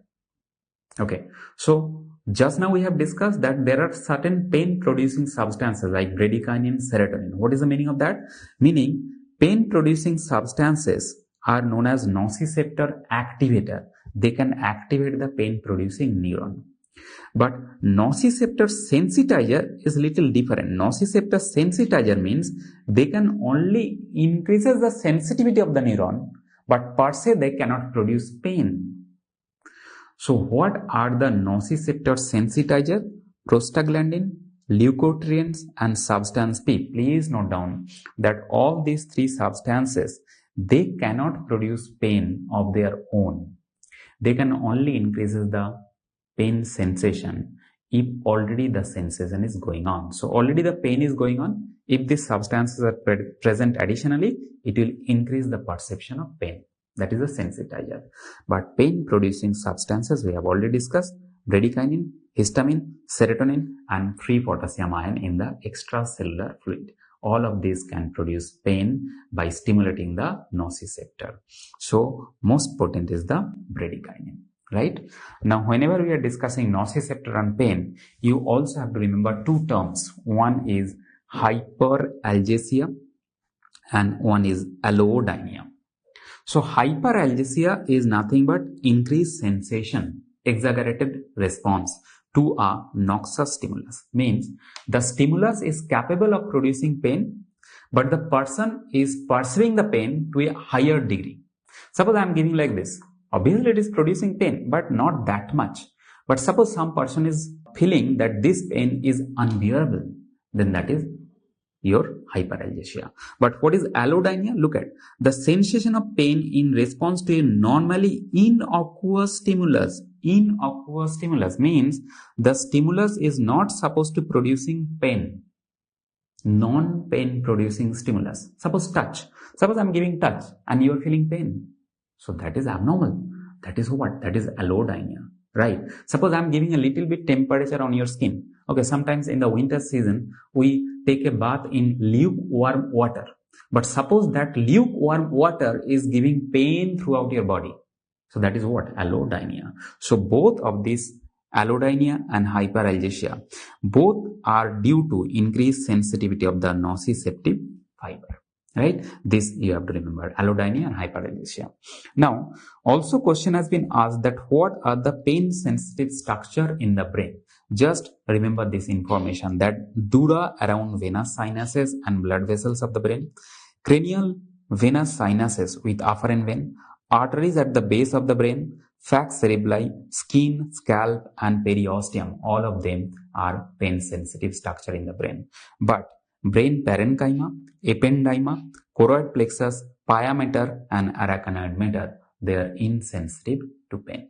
So just now we have discussed that there are certain pain producing substances like bradykinin, serotonin. What is the meaning of that? Meaning pain producing substances are known as nociceptor activator. They can activate the pain producing neuron. But nociceptor sensitizer is little different. Nociceptor sensitizer means they can only increases the sensitivity of the neuron, but per se they cannot produce pain. So what are the nociceptor sensitizer? Prostaglandin, leukotrienes, and substance P. Please note down that all these three substances, they cannot produce pain of their own. They can only increase the pain sensation if already the sensation is going on. So already the pain is going on. If these substances are present additionally, it will increase the perception of pain. That is a sensitizer. But pain producing substances we have already discussed: bradykinin, histamine, serotonin, and free potassium ion in the extracellular fluid. All of these can produce pain by stimulating the nociceptor. So most potent is the bradykinin, right? Now, whenever we are discussing nociceptor and pain, you also have to remember two terms. One is hyperalgesia and one is allodynia. So hyperalgesia is nothing but increased sensation, exaggerated response to a noxious stimulus. Means the stimulus is capable of producing pain, but the person is perceiving the pain to a higher degree. Suppose I am giving like this. Obviously it is producing pain, but not that much. But suppose some person is feeling that this pain is unbearable, then that is your hyperalgesia. But what is allodynia? Look at the sensation of pain in response to a normally innocuous stimulus. Innocuous stimulus means the stimulus is not supposed to producing pain. Non-pain producing stimulus. Suppose touch. Suppose I'm giving touch and you are feeling pain. So that is abnormal. That is what? That is allodynia, right? Suppose I'm giving a little bit temperature on your skin. Okay, sometimes in the winter season, we take a bath in lukewarm water. But suppose that lukewarm water is giving pain throughout your body. So that is what? Allodynia. So both of these, allodynia and hyperalgesia, both are due to increased sensitivity of the nociceptive fiber. Right? This you have to remember, allodynia and hyperalgesia. Now, also question has been asked that what are the pain sensitive structure in the brain? Just remember this information, that dura around venous sinuses and blood vessels of the brain, cranial venous sinuses with afferent vein, arteries at the base of the brain, falx cerebri, skin, scalp, and periosteum. All of them are pain sensitive structure in the brain. But brain parenchyma, ependyma, choroid plexus, pia mater, and arachnoid mater, they are insensitive to pain,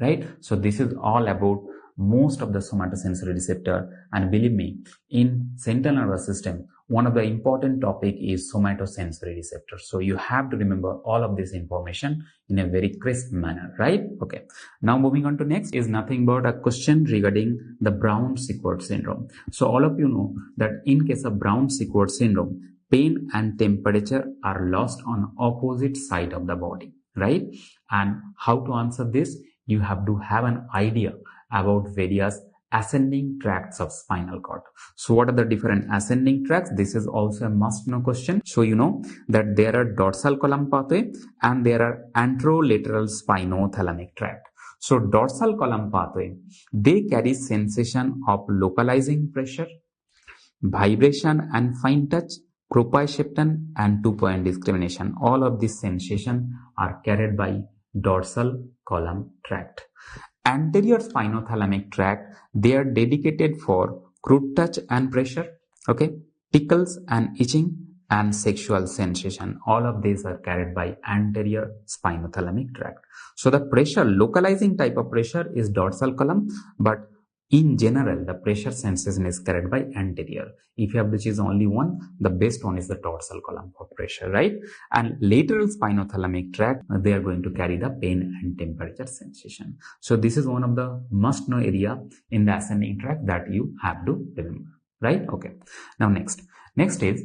right? So this is all about most of the somatosensory receptor, and believe me, in central nervous system, one of the important topic is somatosensory receptor. So you have to remember all of this information in a very crisp manner, right? Okay. Now moving on to next is nothing but a question regarding the Brown-Sequard syndrome. So all of you know that in case of Brown-Sequard syndrome, pain and temperature are lost on opposite side of the body, right? And how to answer this? You have to have an idea about various ascending tracts of spinal cord. So what are the different ascending tracts? This is also a must know question. So you know that there are dorsal column pathway and there are anterolateral spinothalamic tract. So dorsal column pathway, they carry sensation of localizing pressure, vibration and fine touch, proprioception and 2-point discrimination. All of these sensations are carried by dorsal column tract. Anterior spinothalamic tract, they are dedicated for crude touch and pressure, okay, tickles and itching and sexual sensation. All of these are carried by anterior spinothalamic tract. So the pressure, localizing type of pressure is dorsal column, but in general, the pressure sensation is carried by anterior. If you have to choose only one, the best one is the dorsal column for pressure, right? And lateral spinothalamic tract, they are going to carry the pain and temperature sensation. So this is one of the must know area in the ascending tract that you have to remember, right? Okay. Now next is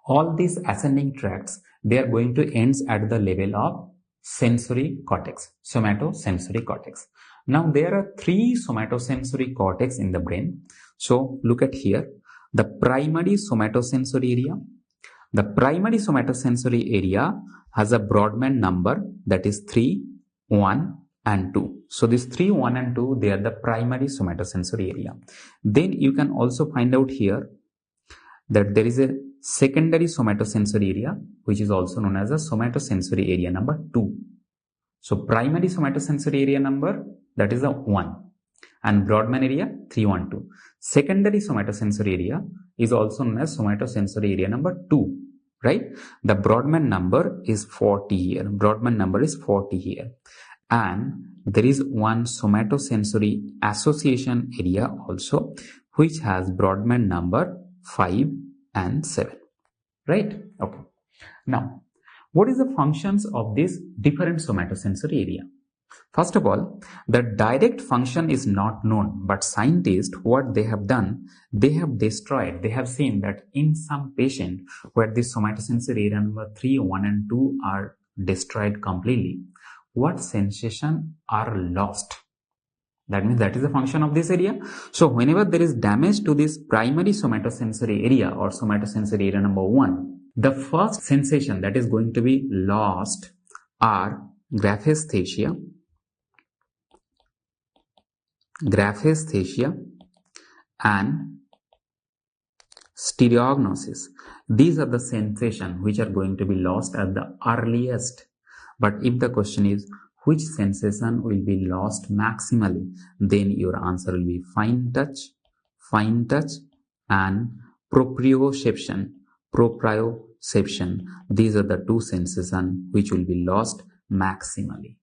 all these ascending tracts, they are going to end at the level of sensory cortex, somatosensory cortex. Now there are three somatosensory cortex in the brain. So look at here, the primary somatosensory area. The primary somatosensory area has a Brodmann number, that is 3, 1 and 2. So these 3, 1 and 2, they are the primary somatosensory area. Then you can also find out here that there is a secondary somatosensory area, which is also known as a somatosensory area number 2. So primary somatosensory area number, that is the 1, and Brodmann area 312. Secondary somatosensory area is also known as somatosensory area number 2, right? The Brodmann number is 40 here. Brodmann number is 40 here. And there is one somatosensory association area also, which has Brodmann number 5 and 7. Right? Okay. Now, what is the functions of this different somatosensory area? First of all, the direct function is not known, but scientists, what they have done, they have destroyed, they have seen that in some patient where this somatosensory area number 3, 1 and 2 are destroyed completely, what sensation are lost? That means that is the function of this area. So whenever there is damage to this primary somatosensory area or somatosensory area number 1, the first sensation that is going to be lost are graphesthesia, and stereognosis. These are the sensations which are going to be lost at the earliest. But if the question is which sensation will be lost maximally, then your answer will be fine touch, and proprioception. These are the two sensations which will be lost maximally.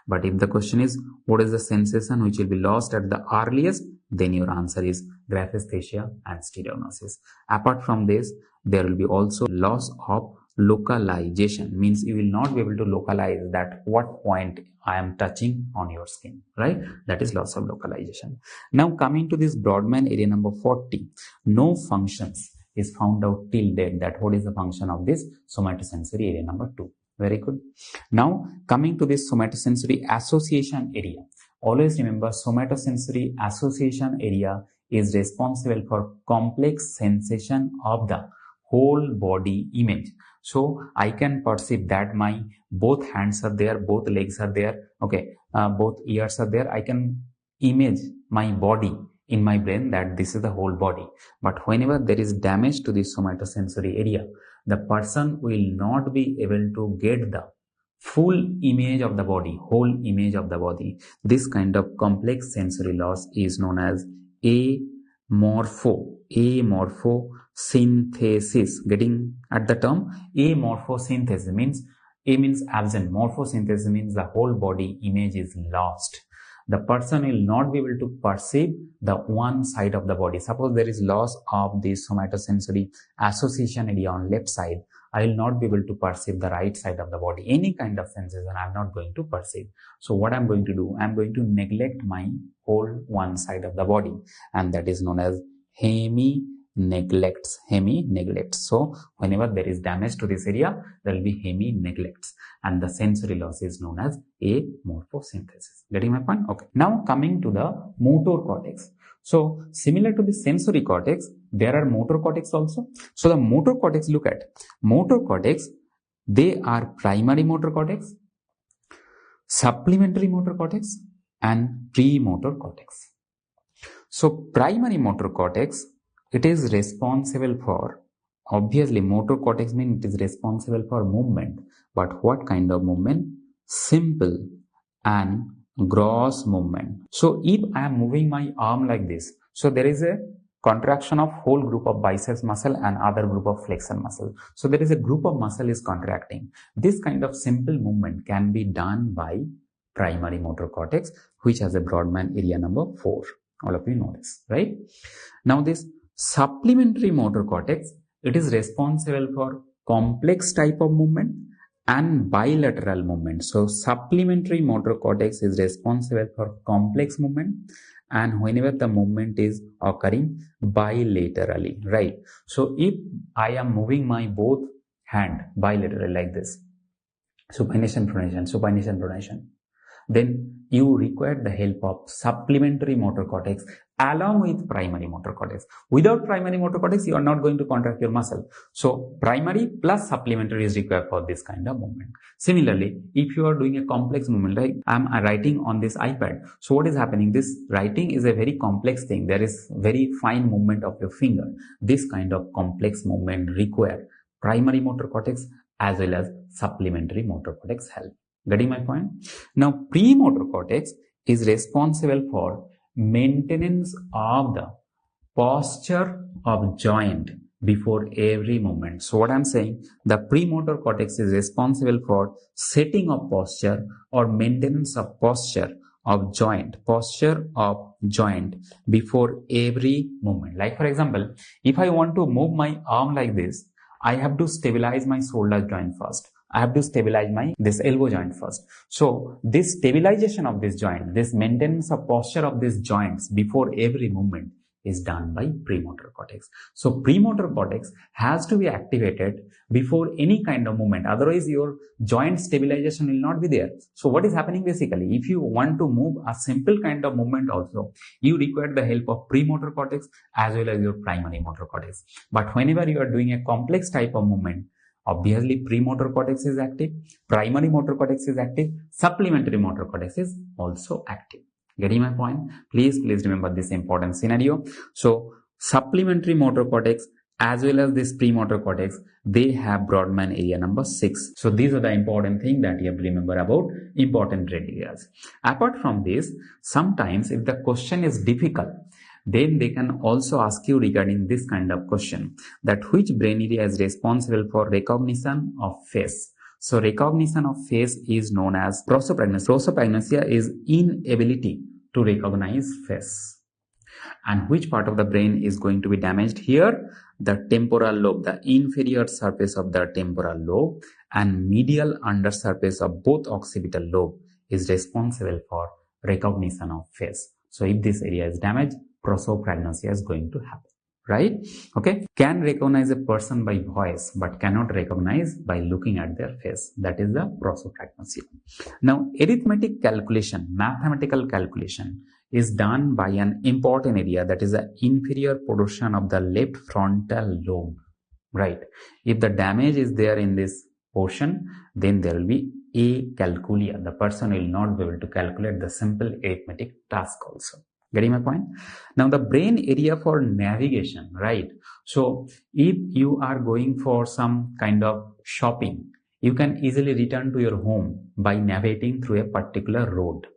But if the question is what is the sensation which will be lost at the earliest, then your answer is graphesthesia and stereognosis. Apart from this, there will be also loss of localization, means you will not be able to localize that what point I am touching on your skin, right? That is loss of localization. Now coming to this Brodmann area number 40, no functions is found out till date that what is the function of this somatosensory area number 2. Very good. Now coming to this somatosensory association area. Always remember, somatosensory association area is responsible for complex sensation of the whole body image. So I can perceive that my both hands are there, both legs are there, okay, both ears are there. I can image my body in my brain that this is the whole body. But whenever there is damage to this somatosensory area, the person will not be able to get the full image of the body, whole image of the body. This kind of complex sensory loss is known as amorphosynthesis. Getting at the term, amorphosynthesis means A means absent, morphosynthesis means the whole body image is lost. The person will not be able to perceive the one side of the body. Suppose there is loss of the somatosensory association area on left side, I will not be able to perceive the right side of the body. Any kind of sensation I am not going to perceive. So what I am going to do, I am going to neglect my whole one side of the body, and that is known as hemi-neglects. So whenever there is damage to this area, there will be hemi-neglects, and the sensory loss is known as amorphosynthesis. Getting my point? Okay. Now coming to the motor cortex. So similar to the sensory cortex, there are motor cortex also. So the motor cortex, look at motor cortex, they are primary motor cortex, supplementary motor cortex, and premotor cortex. So primary motor cortex, it is responsible for, obviously motor cortex means it is responsible for movement, but what kind of movement? Simple and gross movement. So if I am moving my arm like this, so there is a contraction of whole group of biceps muscle and other group of flexor muscle. So there is a group of muscle is contracting. This kind of simple movement can be done by primary motor cortex, which has a Brodmann area number 4. All of you know this, right? Now this supplementary motor cortex, it is responsible for complex type of movement and bilateral movement. So supplementary motor cortex is responsible for complex movement, and whenever the movement is occurring bilaterally, right? So if I am moving my both hand bilaterally like this, supination, pronation, then you require the help of supplementary motor cortex along with primary motor cortex. Without primary motor cortex, you are not going to contract your muscle. So primary plus supplementary is required for this kind of movement. Similarly, if you are doing a complex movement, like I'm writing on this iPad, so what is happening? This writing is a very complex thing. There is very fine movement of your finger. This kind of complex movement require primary motor cortex as well as supplementary motor cortex help. Getting my point? Now, premotor cortex is responsible for maintenance of the posture of joint before every movement. So what I'm saying, the premotor cortex is responsible for setting of posture or maintenance of posture of joint, posture of joint before every movement. Like for example, if I want to move my arm like this, I have to stabilize my shoulder joint first. I have to stabilize this elbow joint first. So this stabilization of this joint, this maintenance of posture of these joints before every movement is done by premotor cortex. So premotor cortex has to be activated before any kind of movement. Otherwise, your joint stabilization will not be there. So what is happening basically? If you want to move a simple kind of movement also, you require the help of premotor cortex as well as your primary motor cortex. But whenever you are doing a complex type of movement, obviously premotor cortex is active, primary motor cortex is active, supplementary motor cortex is also active. Getting my point? Please remember this important scenario. So supplementary motor cortex as well as this premotor cortex, they have Brodmann area number 6. So these are the important things that you have to remember about important brain areas. Apart from this, sometimes if the question is difficult, then they can also ask you regarding this kind of question, that which brain area is responsible for recognition of face. So recognition of face is known as prosopagnosia. Prosopagnosia is inability to recognize face. And which part of the brain is going to be damaged here? The temporal lobe, the inferior surface of the temporal lobe and medial undersurface of both occipital lobe is responsible for recognition of face. So if this area is damaged, prosopagnosia is going to happen. Right? Okay. Can recognize a person by voice, but cannot recognize by looking at their face. That is the prosopagnosia. Now, arithmetic calculation, mathematical calculation is done by an important area, that is the inferior portion of the left frontal lobe. Right? If the damage is there in this portion, then there will be acalculia. The person will not be able to calculate the simple arithmetic task also. Getting my point? Now the brain area for navigation, right? So if you are going for some kind of shopping, you can easily return to your home by navigating through a particular road.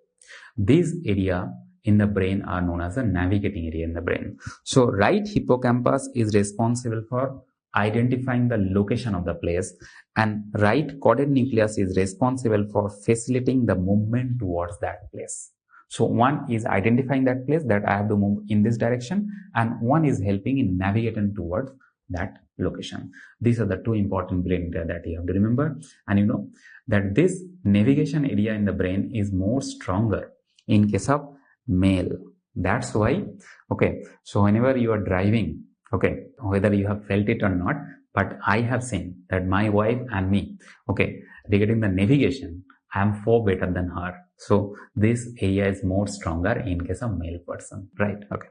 These area in the brain are known as a navigating area in the brain. So right hippocampus is responsible for identifying the location of the place, and right caudate nucleus is responsible for facilitating the movement towards that place. So one is identifying that place, that I have to move in this direction, and one is helping in navigating towards that location. These are the two important brain areas that you have to remember. And you know that this navigation area in the brain is more stronger in case of male. That's why, okay, so whenever you are driving, okay, whether you have felt it or not, but I have seen that my wife and me, okay, regarding the navigation, I am far better than her. So this area is more stronger in case of male person, right? Okay.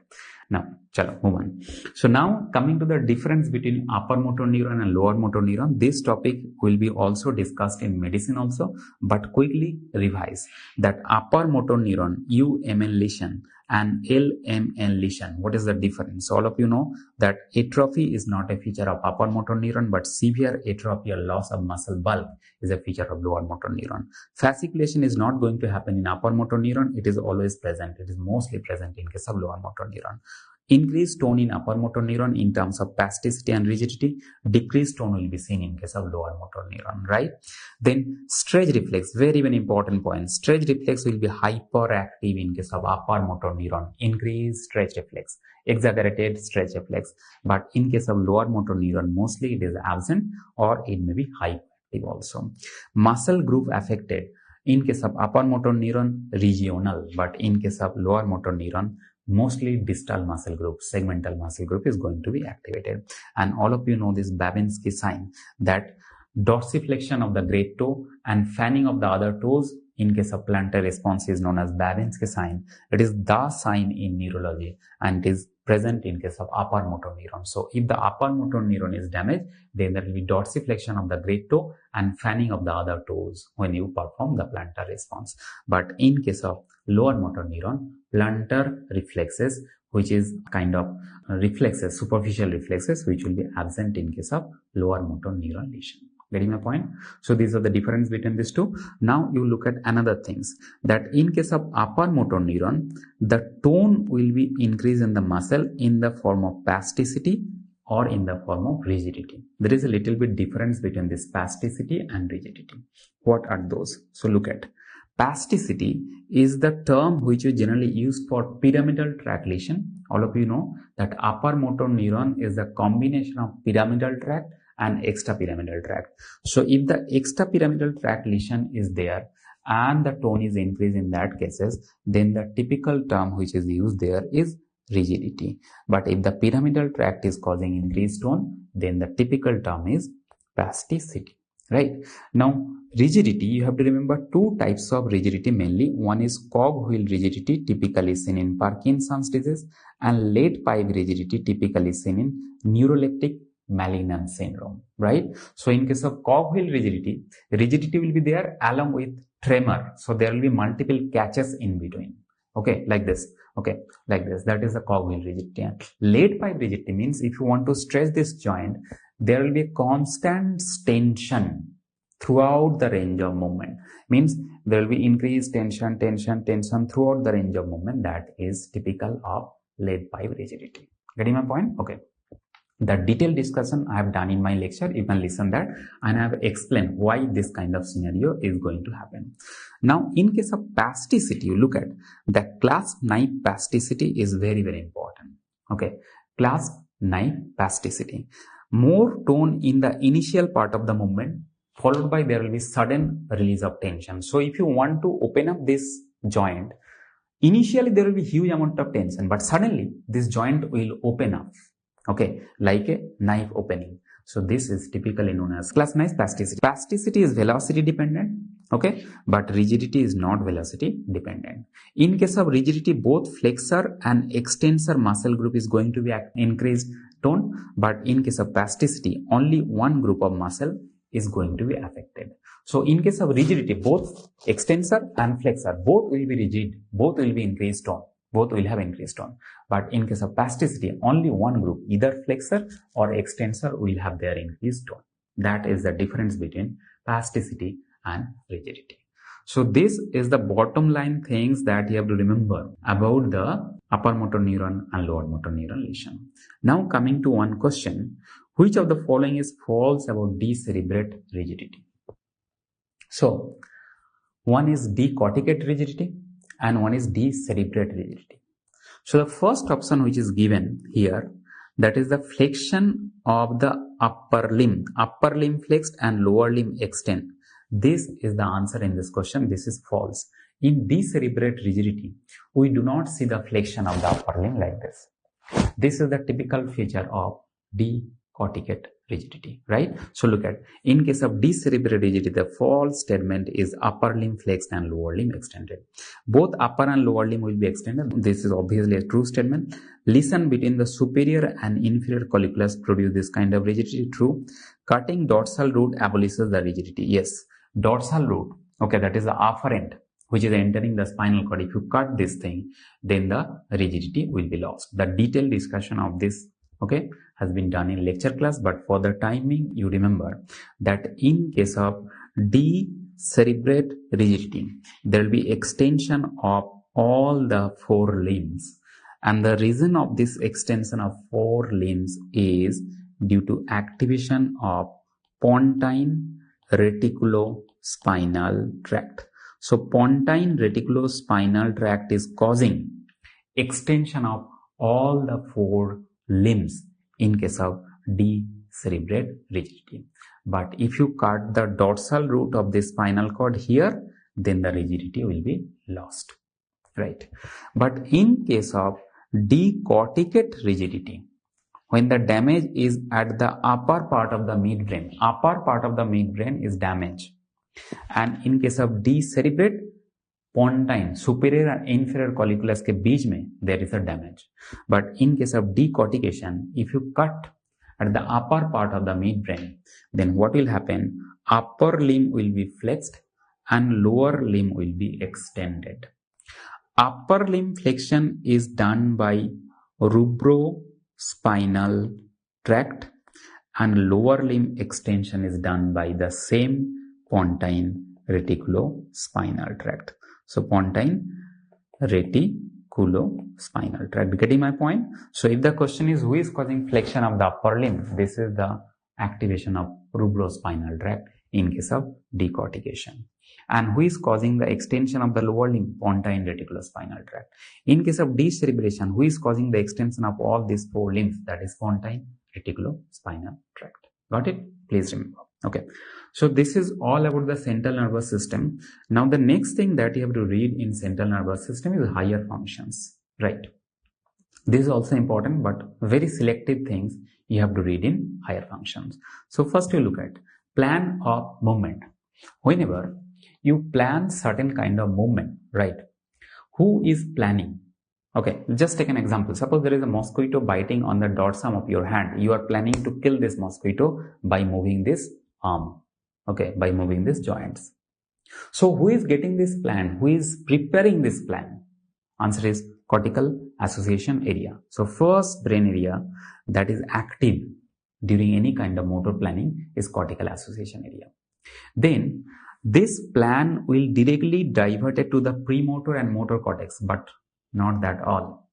Now, chalo, move on. So now coming to the difference between upper motor neuron and lower motor neuron, this topic will be also discussed in medicine also, but quickly revise that upper motor neuron, UMN lesion and LMN lesion. What is the difference? All of you know that atrophy is not a feature of upper motor neuron, but severe atrophy or loss of muscle bulk is a feature of lower motor neuron. Fasciculation is not going to happen in upper motor neuron. It is always present. It is mostly present in case of lower motor neuron. Increased tone in upper motor neuron in terms of plasticity and rigidity. Decreased tone will be seen in case of lower motor neuron, right? Then stretch reflex, very important point. Stretch reflex will be hyperactive in case of upper motor neuron. Increased stretch reflex, exaggerated stretch reflex. But in case of lower motor neuron, mostly it is absent or it may be hyperactive also. Muscle group affected. In case of upper motor neuron, regional, but in case of lower motor neuron, mostly distal muscle group, segmental muscle group is going to be activated. And all of you know this Babinski sign, that dorsiflexion of the great toe and fanning of the other toes in case of plantar response is known as Babinski sign. It is the sign in neurology and it is present in case of upper motor neuron. So if the upper motor neuron is damaged, then there will be dorsiflexion of the great toe and fanning of the other toes when you perform the plantar response. But in case of lower motor neuron, plantar reflexes, which is kind of reflexes, superficial reflexes, which will be absent in case of lower motor neuron lesion. Getting my point? So these are the difference between these two. Now you look at another things, that in case of upper motor neuron, the tone will be increased in the muscle in the form of plasticity or in the form of rigidity. There is a little bit difference between this plasticity and rigidity. What are those? So look at spasticity is the term which is generally used for pyramidal tract lesion. All of you know that upper motor neuron is the combination of pyramidal tract and extrapyramidal tract. So if the extrapyramidal tract lesion is there and the tone is increased in that cases, then the typical term which is used there is rigidity. But if the pyramidal tract is causing increased tone, then the typical term is spasticity. Right? Now, rigidity, you have to remember two types of rigidity mainly. One is cogwheel rigidity, typically seen in Parkinson's disease, and late pipe rigidity, typically seen in neuroleptic malignant syndrome. Right? So, in case of cogwheel rigidity, rigidity will be there along with tremor. So, there will be multiple catches in between. Okay, like this. Okay, like this. That is the cogwheel rigidity. Late pipe rigidity means if you want to stretch this joint, there will be a constant tension throughout the range of movement. Means there will be increased tension throughout the range of movement. That is typical of late pipe rigidity. Getting my point? Okay. The detailed discussion I have done in my lecture, you can listen that, and I have explained why this kind of scenario is going to happen. Now, in case of spasticity, you look at the class 9 spasticity is very, very important. Okay, class 9 spasticity. More tone in the initial part of the movement, followed by there will be sudden release of tension. So, if you want to open up this joint, initially there will be huge amount of tension, but suddenly this joint will open up. Okay, like a knife opening. So this is typically known as class 9 spasticity. Spasticity is velocity dependent, okay, but rigidity is not velocity dependent. In case of rigidity, both flexor and extensor muscle group is going to be increased tone, but in case of spasticity, only one group of muscle is going to be affected. So in case of rigidity, both extensor and flexor, both will be rigid, both will be increased tone. Both will have increased tone. But in case of spasticity, only one group, either flexor or extensor, will have their increased tone. That is the difference between spasticity and rigidity. So this is the bottom line things that you have to remember about the upper motor neuron and lower motor neuron lesion. Now coming to one question, which of the following is false about decerebrate rigidity? So one is decorticate rigidity, and one is decerebrate rigidity. So the first option which is given here, that is the flexion of the upper limb flexed and lower limb extend. This is the answer in this question. This is false. In decerebrate rigidity, we do not see the flexion of the upper limb like this. This is the typical feature of decorticate rigidity, right? So look at, in case of decerebrate rigidity, the false statement is upper limb flexed and lower limb extended. Both upper and lower limb will be extended. This is obviously a true statement. Lesion between the superior and inferior colliculus produce this kind of rigidity. True. Cutting dorsal root abolishes the rigidity. Yes, dorsal root, okay, that is the afferent which is entering the spinal cord. If you cut this thing, then the rigidity will be lost. The detailed discussion of this, okay, has been done in lecture class, but for the timing, you remember that in case of decerebrate rigidity, there will be extension of all the four limbs, and the reason of this extension of four limbs is due to activation of pontine reticulospinal tract. So pontine reticulospinal tract is causing extension of all the four limbs in case of decerebrate rigidity. But if you cut the dorsal root of the spinal cord here, then the rigidity will be lost, right? But in case of decorticate rigidity, when the damage is at the upper part of the midbrain is damaged, and in case of decerebrate, pontine superior and inferior colliculus के बीच में there is a damage. But in case of decortication, if you cut at the upper part of the midbrain, then what will happen? Upper limb will be flexed and lower limb will be extended. Upper limb flexion is done by rubrospinal tract, and lower limb extension is done by the same pontine reticulospinal tract. So pontine reticulospinal tract. Getting my point? So if the question is who is causing flexion of the upper limb, this is the activation of rubrospinal tract in case of decortication. And who is causing the extension of the lower limb? Pontine reticulospinal tract. In case of decerebration, who is causing the extension of all these four limbs? That is pontine reticulospinal tract. Got it? Please remember. Okay. So this is all about the central nervous system. Now the next thing that you have to read in central nervous system is higher functions. Right. This is also important, but very selective things you have to read in higher functions. So first you look at plan of movement. Whenever you plan certain kind of movement, right? Who is planning? Okay, just take an example. Suppose there is a mosquito biting on the dorsum of your hand. You are planning to kill this mosquito by moving this arm. Okay, by moving these joints. So who is getting this plan? Who is preparing this plan? Answer is cortical association area. So first brain area that is active during any kind of motor planning is cortical association area. Then this plan will directly divert it to the premotor and motor cortex, but not that all.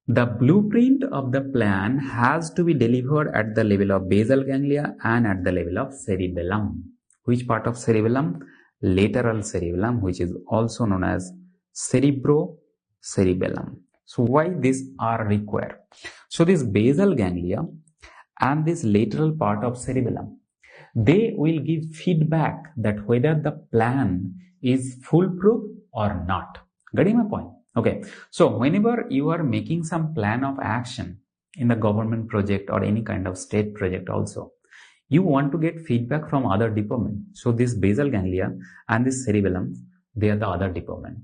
The blueprint of the plan has to be delivered at the level of basal ganglia and at the level of cerebellum. Which part of cerebellum? Lateral cerebellum, which is also known as cerebrocerebellum. So why these are required? So this basal ganglia and this lateral part of cerebellum, they will give feedback that whether the plan is foolproof or not. Getting my point? Okay. So whenever you are making some plan of action in the government project or any kind of state project also, you want to get feedback from other department. So this basal ganglia and this cerebellum, they are the other department.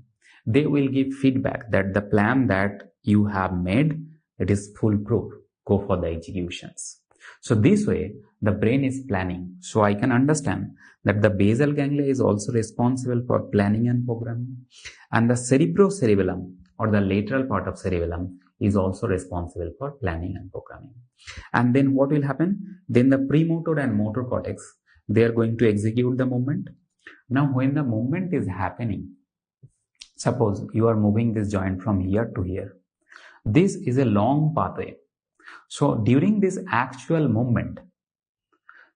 They will give feedback that the plan that you have made, it is foolproof. Go for the executions. So this way, the brain is planning. So I can understand that the basal ganglia is also responsible for planning and programming. And the cerebrocerebellum or the lateral part of cerebellum is also responsible for planning and programming. And then what will happen? Then the premotor and motor cortex, they are going to execute the movement. Now when the movement is happening, suppose you are moving this joint from here to here. This is a long pathway. So during this actual movement,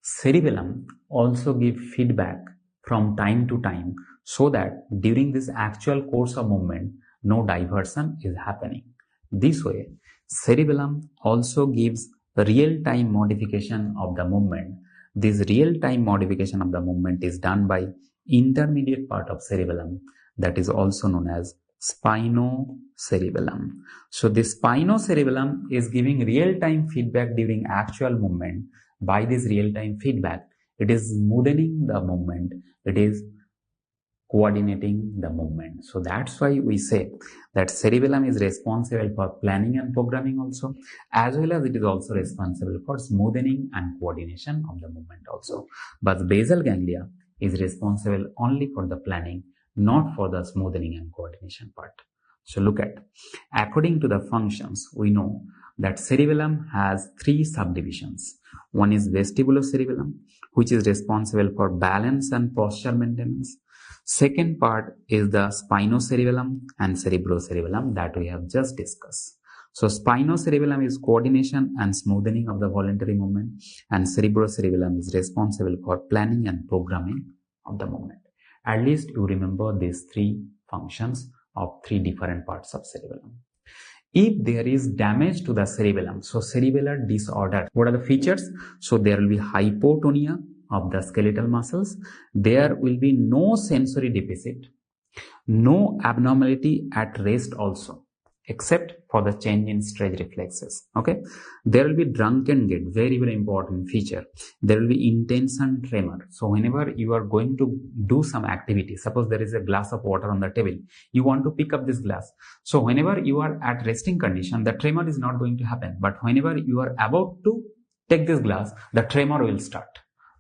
cerebellum also give feedback from time to time so that during this actual course of movement, no diversion is happening. This way, cerebellum also gives real-time modification of the movement. This real-time modification of the movement is done by intermediate part of cerebellum that is also known as spinocerebellum. So this spinocerebellum is giving real-time feedback during actual movement. By this real-time feedback, it is smoothing the movement. It is coordinating the movement. So that's why we say that cerebellum is responsible for planning and programming also, as well as it is also responsible for smoothing and coordination of the movement also. But basal ganglia is responsible only for the planning, not for the smoothing and coordination part. So look at, according to the functions, we know that cerebellum has three subdivisions. One is vestibulocerebellum, which is responsible for balance and posture maintenance. Second part is the spinocerebellum and cerebrocerebellum that we have just discussed. So spinocerebellum is coordination and smoothing of the voluntary movement, and cerebrocerebellum is responsible for planning and programming of the movement. At least you remember these three functions of three different parts of cerebellum. If there is damage to the cerebellum, so cerebellar disorder, what are the features? So there will be hypotonia of the skeletal muscles. There will be no sensory deficit, no abnormality at rest also, except for the change in stretch reflexes. Okay, there will be drunken gait, very important feature. There will be intention tremor. So whenever you are going to do some activity, suppose there is a glass of water on the table, you want to pick up this glass. So whenever you are at resting condition, the tremor is not going to happen. But whenever you are about to take this glass, the tremor will start.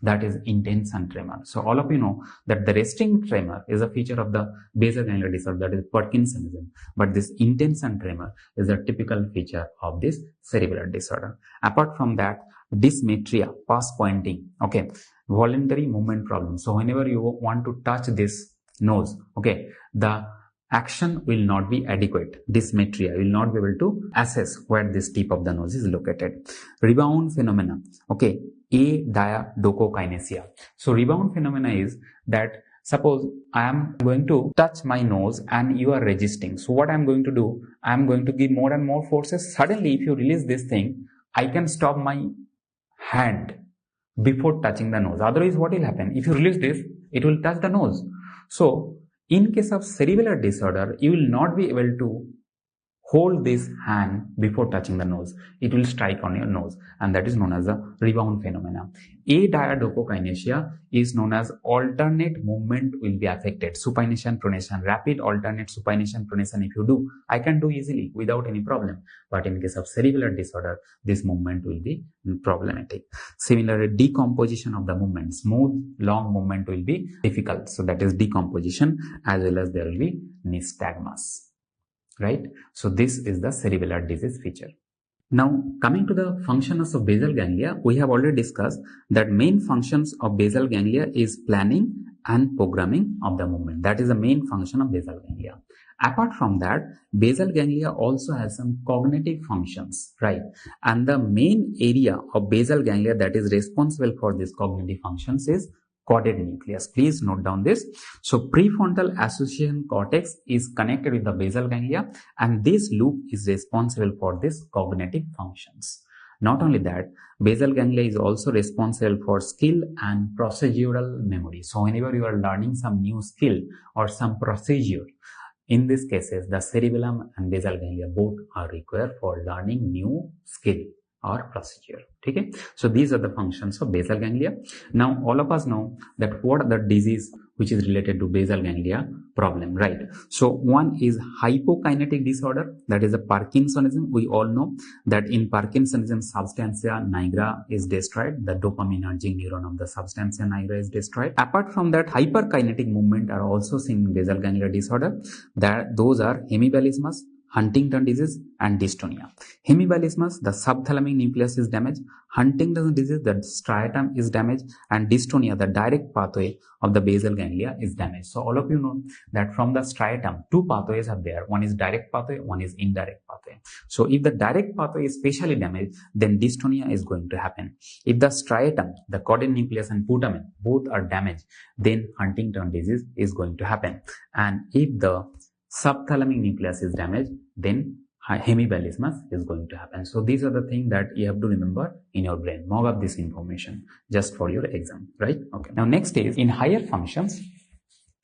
That is intention tremor. So all of you know that the resting tremor is a feature of the basal ganglia disorder, that is Parkinsonism. But this intention tremor is a typical feature of this cerebellar disorder. Apart from that, dysmetria, pass pointing, okay, voluntary movement problem. So whenever you want to touch this nose, okay, the action will not be adequate. Dysmetria, will not be able to assess where this tip of the nose is located. Rebound phenomena, okay, adiadochokinesia. So rebound phenomena is that Suppose I am going to touch my nose and you are resisting. So what I am going to do, I am going to give more and more forces. Suddenly, if you release this thing, I can stop my hand before touching the nose. Otherwise, what will happen? If you release this, it will touch the nose. So, in case of cerebellar disorder, you will not be able to hold this hand before touching the nose. It will strike on your nose, and that is known as the rebound phenomena. Adiadochokinesia is known as alternate movement will be affected. Supination, pronation, rapid alternate supination, pronation. If you do, I can do easily without any problem. But in case of cerebellar disorder, this movement will be problematic. Similarly, decomposition of the movement, smooth, long movement will be difficult. So that is decomposition, as well as there will be nystagmus. Right? So this is the cerebellar disease feature. Now, coming to the functions of basal ganglia, we have already discussed that main functions of basal ganglia is planning and programming of the movement. That is the main function of basal ganglia. Apart from that, basal ganglia also has some cognitive functions, right? And the main area of basal ganglia that is responsible for these cognitive functions is caudate nucleus. Please note down this. So prefrontal association cortex is connected with the basal ganglia, and this loop is responsible for these cognitive functions. Not only that, basal ganglia is also responsible for skill and procedural memory. So whenever you are learning some new skill or some procedure, in these cases, the cerebellum and basal ganglia both are required for learning new skill or procedure. Okay? So these are the functions of basal ganglia. Now all of us know that what are the disease which is related to basal ganglia problem, right? So one is hypokinetic disorder, that is a Parkinsonism. We all know that in Parkinsonism, substantia nigra is destroyed. The dopaminergic neuron of the substantia nigra is destroyed. Apart from that, hyperkinetic movement are also seen in basal ganglia disorder. Those are hemibalismus, Huntington disease and dystonia. Hemibalismus, the subthalamic nucleus is damaged. Huntington disease, the striatum is damaged, and dystonia, the direct pathway of the basal ganglia is damaged. So all of you know that from the striatum, two pathways are there. One is direct pathway, one is indirect pathway. So if the direct pathway is specially damaged, then dystonia is going to happen. If the striatum, the caudate nucleus and putamen, both are damaged, then Huntington disease is going to happen. And if the subthalamic nucleus is damaged, then hemibalismus is going to happen. So these are the things that you have to remember in your brain. Mock up this information just for your exam, right? Okay. Now next is in higher functions,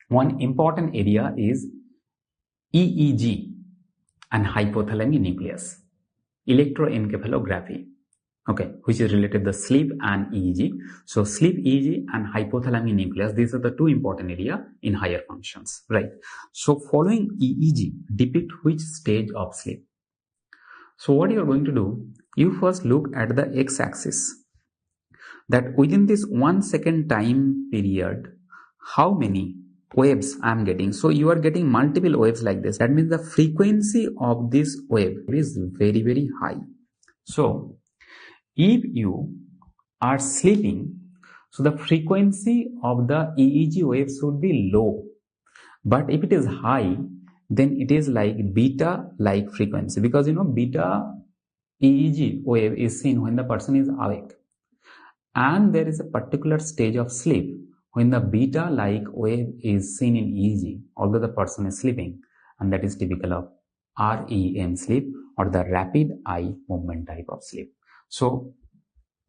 one important area is EEG and hypothalamic nucleus, electroencephalography. Okay, which is related to sleep and EEG. So sleep, EEG and hypothalamic nucleus, these are the two important areas in higher functions, right? So following EEG depict which stage of sleep. So what you are going to do, you first look at the x-axis, that within this 1 second time period, how many waves I am getting. So you are getting multiple waves like this. That means the frequency of this wave is very, very high. So if you are sleeping, so the frequency of the EEG wave should be low. But if it is high, then it is like beta-like frequency, because you know beta EEG wave is seen when the person is awake. And there is a particular stage of sleep when the beta-like wave is seen in EEG, although the person is sleeping, and that is typical of REM sleep, or the rapid eye movement type of sleep. So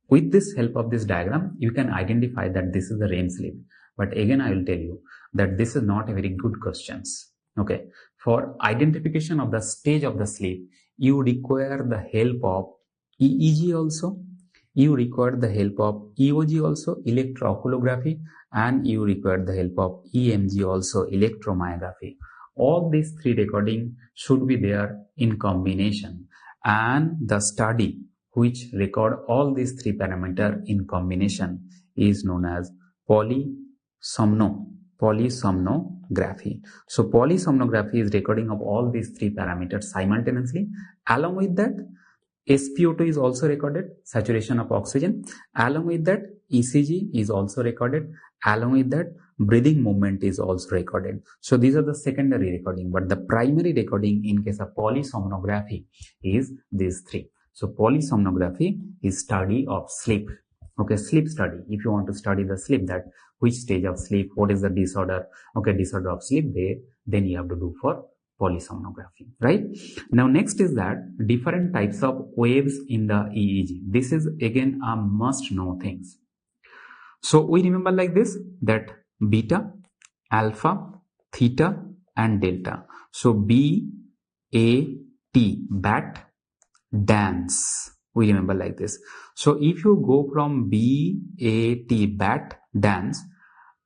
with this help of this diagram, you can identify that this is the REM sleep. But again, I will tell you that this is not a very good question. Okay. For identification of the stage of the sleep, you require the help of EEG also. You require the help of EOG also, electrooculography, and you require the help of EMG also, electromyography. All these three recording should be there in combination, and the study which record all these three parameters in combination is known as polysomnography. So polysomnography is recording of all these three parameters simultaneously. Along with that, SpO2 is also recorded, saturation of oxygen. Along with that, ECG is also recorded. Along with that, breathing movement is also recorded. So these are the secondary recording, but the primary recording in case of polysomnography is these three. So polysomnography is study of sleep. Okay, sleep study. If you want to study the sleep, that which stage of sleep, what is the disorder, okay, disorder of sleep, then you have to do for polysomnography, right? Now next is that different types of waves in the EEG. This is again a must know things. So we remember like this, that beta, alpha, theta and delta. So B, A, T, bat, dance. We remember like this. So if you go from B, A, T, bat, dance,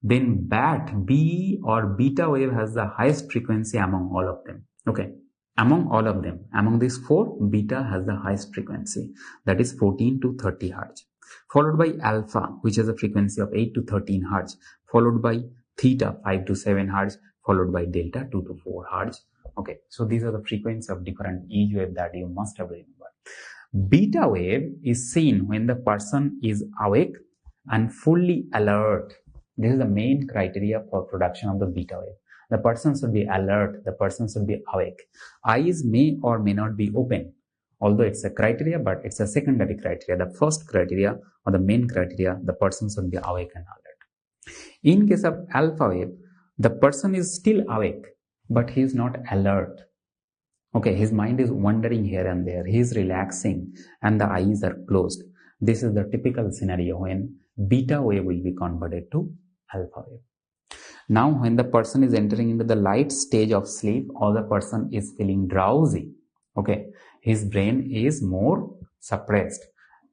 then bat, B or beta wave has the highest frequency among all of them. Okay. Among all of them, among these four, beta has the highest frequency, that is 14 to 30 Hertz, followed by alpha, which has a frequency of 8 to 13 Hertz, followed by theta, 5 to 7 Hertz, followed by delta, 2 to 4 Hertz. Okay, so these are the frequencies of different EEG wave that you must have remembered. Beta wave is seen when the person is awake and fully alert. This is the main criteria for production of the beta wave. The person should be alert, the person should be awake. Eyes may or may not be open, although it's a criteria, but it's a secondary criteria. The first criteria or the main criteria, the person should be awake and alert. In case of alpha wave, the person is still awake, but he is not alert. Okay, his mind is wandering here and there, he is relaxing and the eyes are closed. This is the typical scenario when beta wave will be converted to alpha wave. Now when the person is entering into the light stage of sleep or the person is feeling drowsy, okay, his brain is more suppressed.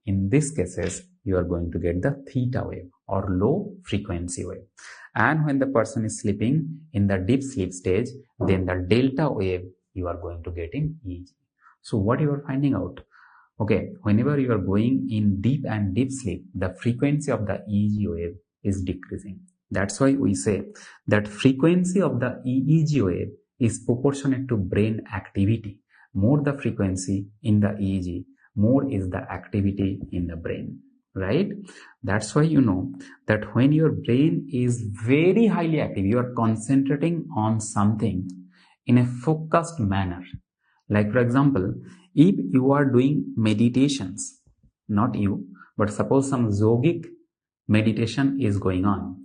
In these cases, you are going to get the theta wave or low frequency wave. And when the person is sleeping in the deep sleep stage, then the delta wave you are going to get in EEG. So what you are finding out? Okay, whenever you are going in deep and deep sleep, the frequency of the EEG wave is decreasing. That's why we say that frequency of the EEG wave is proportionate to brain activity. More the frequency in the EEG, more is the activity in the brain, right? That's why you know that when your brain is very highly active, you are concentrating on something in a focused manner. Like for example, if you are doing meditations, not you, but suppose some yogic meditation is going on.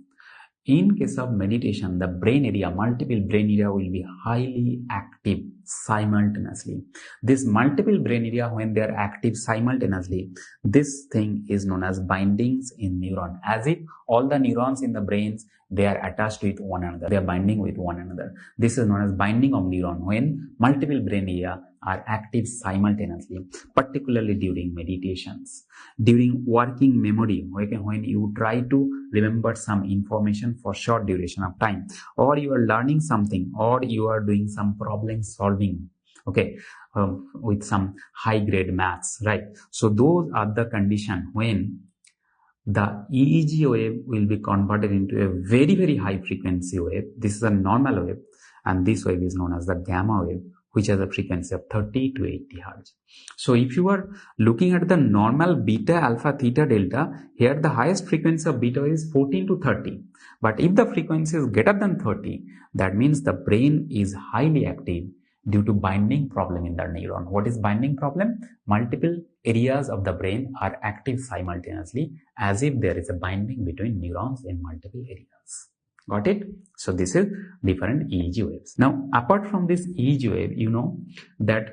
In case of meditation, the brain area, multiple brain area will be highly active simultaneously. This multiple brain area, when they are active simultaneously, this thing is known as bindings in neuron. As if all the neurons in the brains, they are attached with one another. They are binding with one another. This is known as binding of neuron when multiple brain area are active simultaneously, particularly during meditations. During working memory, when you try to remember some information for short duration of time, or you are learning something, or you are doing some problem solving, okay, with some high grade maths, right? So those are the condition when the EEG wave will be converted into a very, very high frequency wave. This is a normal wave, and this wave is known as the gamma wave, which has a frequency of 30 to 80 Hertz. So if you are looking at the normal beta, alpha, theta, delta, here the highest frequency of beta is 14 to 30. But if the frequency is greater than 30, that means the brain is highly active due to binding problem in the neuron. What is binding problem? Multiple areas of the brain are active simultaneously, as if there is a binding between neurons in multiple areas. Got it? So this is different EEG waves. Now, apart from this EEG wave, you know that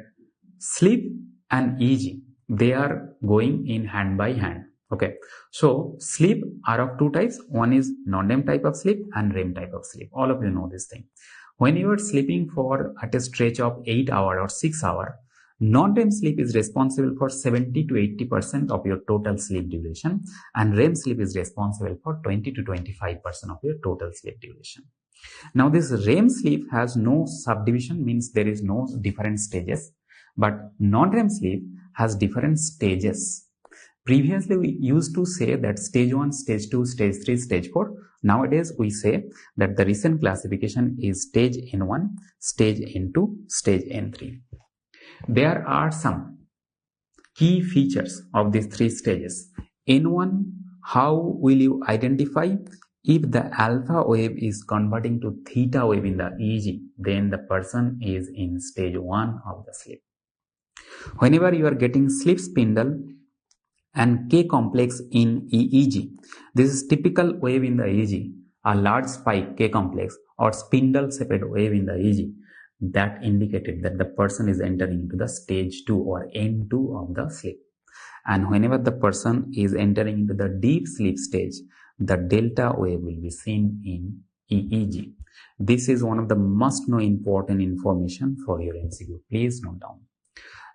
sleep and EEG, they are going in hand by hand. Okay. So sleep are of two types. One is non-REM type of sleep and REM type of sleep. All of you know this thing. When you are sleeping for at a stretch of 8 hours or 6 hours, non-REM sleep is responsible for 70 to 80% of your total sleep duration, and REM sleep is responsible for 20 to 25% of your total sleep duration. Now this REM sleep has no subdivision, means there is no different stages, but non-REM sleep has different stages. Previously, we used to say that stage 1, stage 2, stage 3, stage 4. Nowadays, we say that the recent classification is stage N1, stage N2, stage N3. There are some key features of these three stages. N1, how will you identify? If the alpha wave is converting to theta wave in the EEG, then the person is in stage 1 of the sleep. Whenever you are getting sleep spindle, and K complex in EEG. This is typical wave in the EEG, a large spike K complex or spindle-shaped wave in the EEG that indicated that the person is entering into the stage 2 or N2 of the sleep. And whenever the person is entering into the deep sleep stage, the delta wave will be seen in EEG. This is one of the must know important information for your MCQ. Please note down.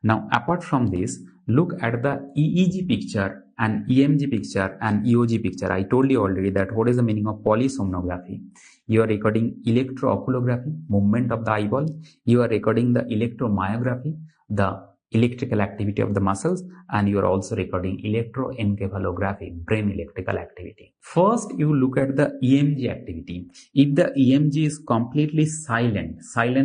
Now, apart from this, look at the EEG picture and EMG picture and EOG picture. I told you already that what is the meaning of polysomnography. You are recording electrooculography, movement of the eyeball. You are recording the electromyography, the electrical activity of the muscles, and you are also recording electroencephalography, brain electrical activity. First, you look at the EMG activity. If the EMG is completely silent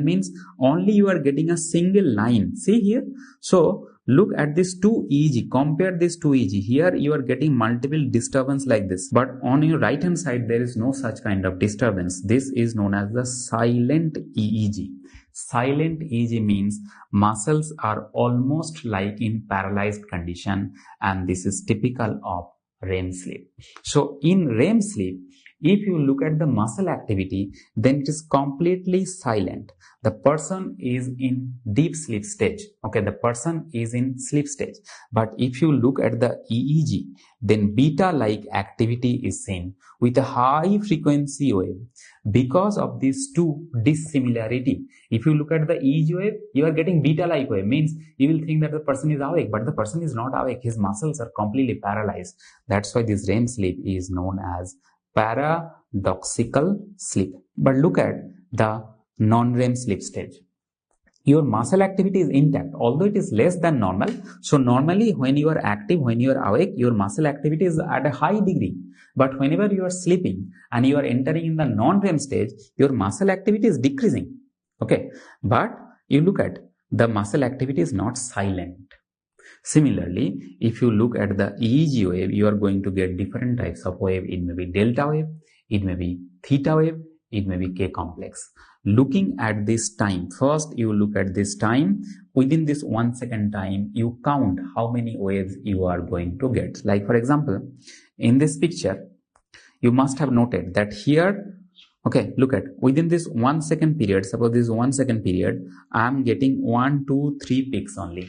means only you are getting a single line. See here. So look at this 2 EEG, compare this 2 EEG. Here you are getting multiple disturbance like this, but on your right hand side there is no such kind of disturbance. This is known as the silent EEG. Silent EEG means muscles are almost like in paralyzed condition, and this is typical of REM sleep. So in REM sleep, if you look at the muscle activity, then it is completely silent. The person is in deep sleep stage. Okay, the person is in sleep stage. But if you look at the EEG, then beta-like activity is seen with a high frequency wave. Because of these two dissimilarity, if you look at the EEG wave, you are getting beta-like wave, means you will think that the person is awake, but the person is not awake. His muscles are completely paralyzed. That's why this REM sleep is known as paradoxical sleep. But look at the non-REM sleep stage. Your muscle activity is intact, although it is less than normal. So normally when you are active, when you are awake, your muscle activity is at a high degree. But whenever you are sleeping and you are entering in the non-REM stage, your muscle activity is decreasing. Okay, but you look at the muscle activity is not silent. Similarly, if you look at the EEG wave, you are going to get different types of wave. It may be delta wave, it may be theta wave, it may be K complex. Looking at this time, first you look at this time. Within this 1 second time, you count how many waves you are going to get. Like for example, in this picture, you must have noted that here, okay, look at within this 1 second period, suppose this 1 second period, I am getting 1, 2, 3 peaks only.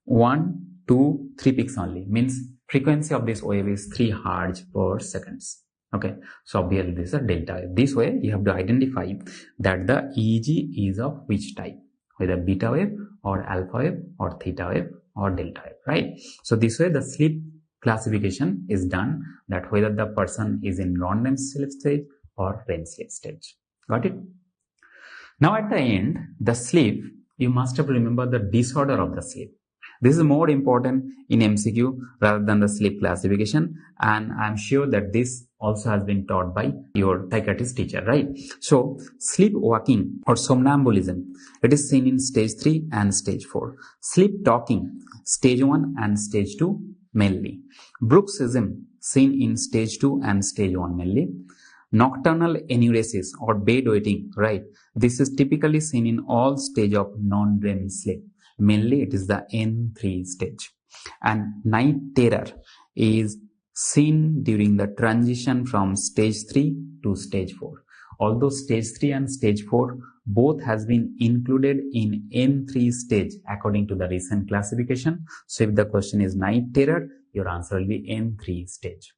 1, 2, 3 peaks only, means frequency of this wave is 3 Hz per seconds. Okay, so obviously this is a delta wave. This way you have to identify that the EEG is of which type, whether beta wave or alpha wave or theta wave or delta wave, right? So this way the sleep classification is done, that whether the person is in non-REM sleep stage or REM sleep stage. Got it? Now at the end, the sleep, you must have remembered the disorder of the sleep. This is more important in MCQ rather than the sleep classification, and I'm sure that this also has been taught by your psychiatrist teacher, right? So sleepwalking or somnambulism, it is seen in stage 3 and stage 4. Sleep talking, stage 1 and stage 2 mainly. Bruxism, seen in stage 2 and stage 1 mainly. Nocturnal enuresis or bedwetting, right? This is typically seen in all stage of non-REM sleep. Mainly it is the N3 stage. And night terror is seen during the transition from stage 3 to stage 4. Although stage 3 and stage 4 both has been included in N3 stage according to the recent classification. So if the question is night terror, your answer will be N3 stage.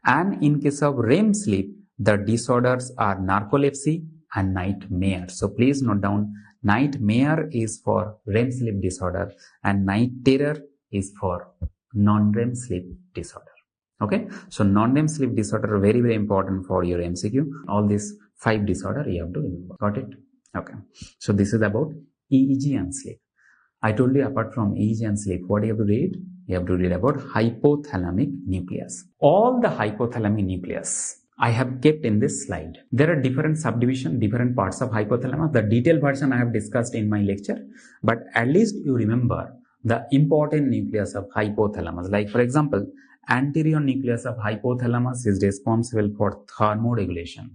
And in case of REM sleep, the disorders are narcolepsy and nightmare. So please note down, nightmare is for REM sleep disorder and night terror is for non-REM sleep disorder. Okay, so non-REM sleep disorder are very, very important for your MCQ. All these 5 disorder you have to remember. Got it? Okay, so this is about EEG and sleep. I told you apart from EEG and sleep, what you have to read? You have to read about hypothalamic nucleus. All the hypothalamic nucleus I have kept in this slide. There are different subdivision, different parts of hypothalamus. The detailed version I have discussed in my lecture, but at least you remember the important nucleus of hypothalamus. Like for example, anterior nucleus of hypothalamus is responsible for thermoregulation.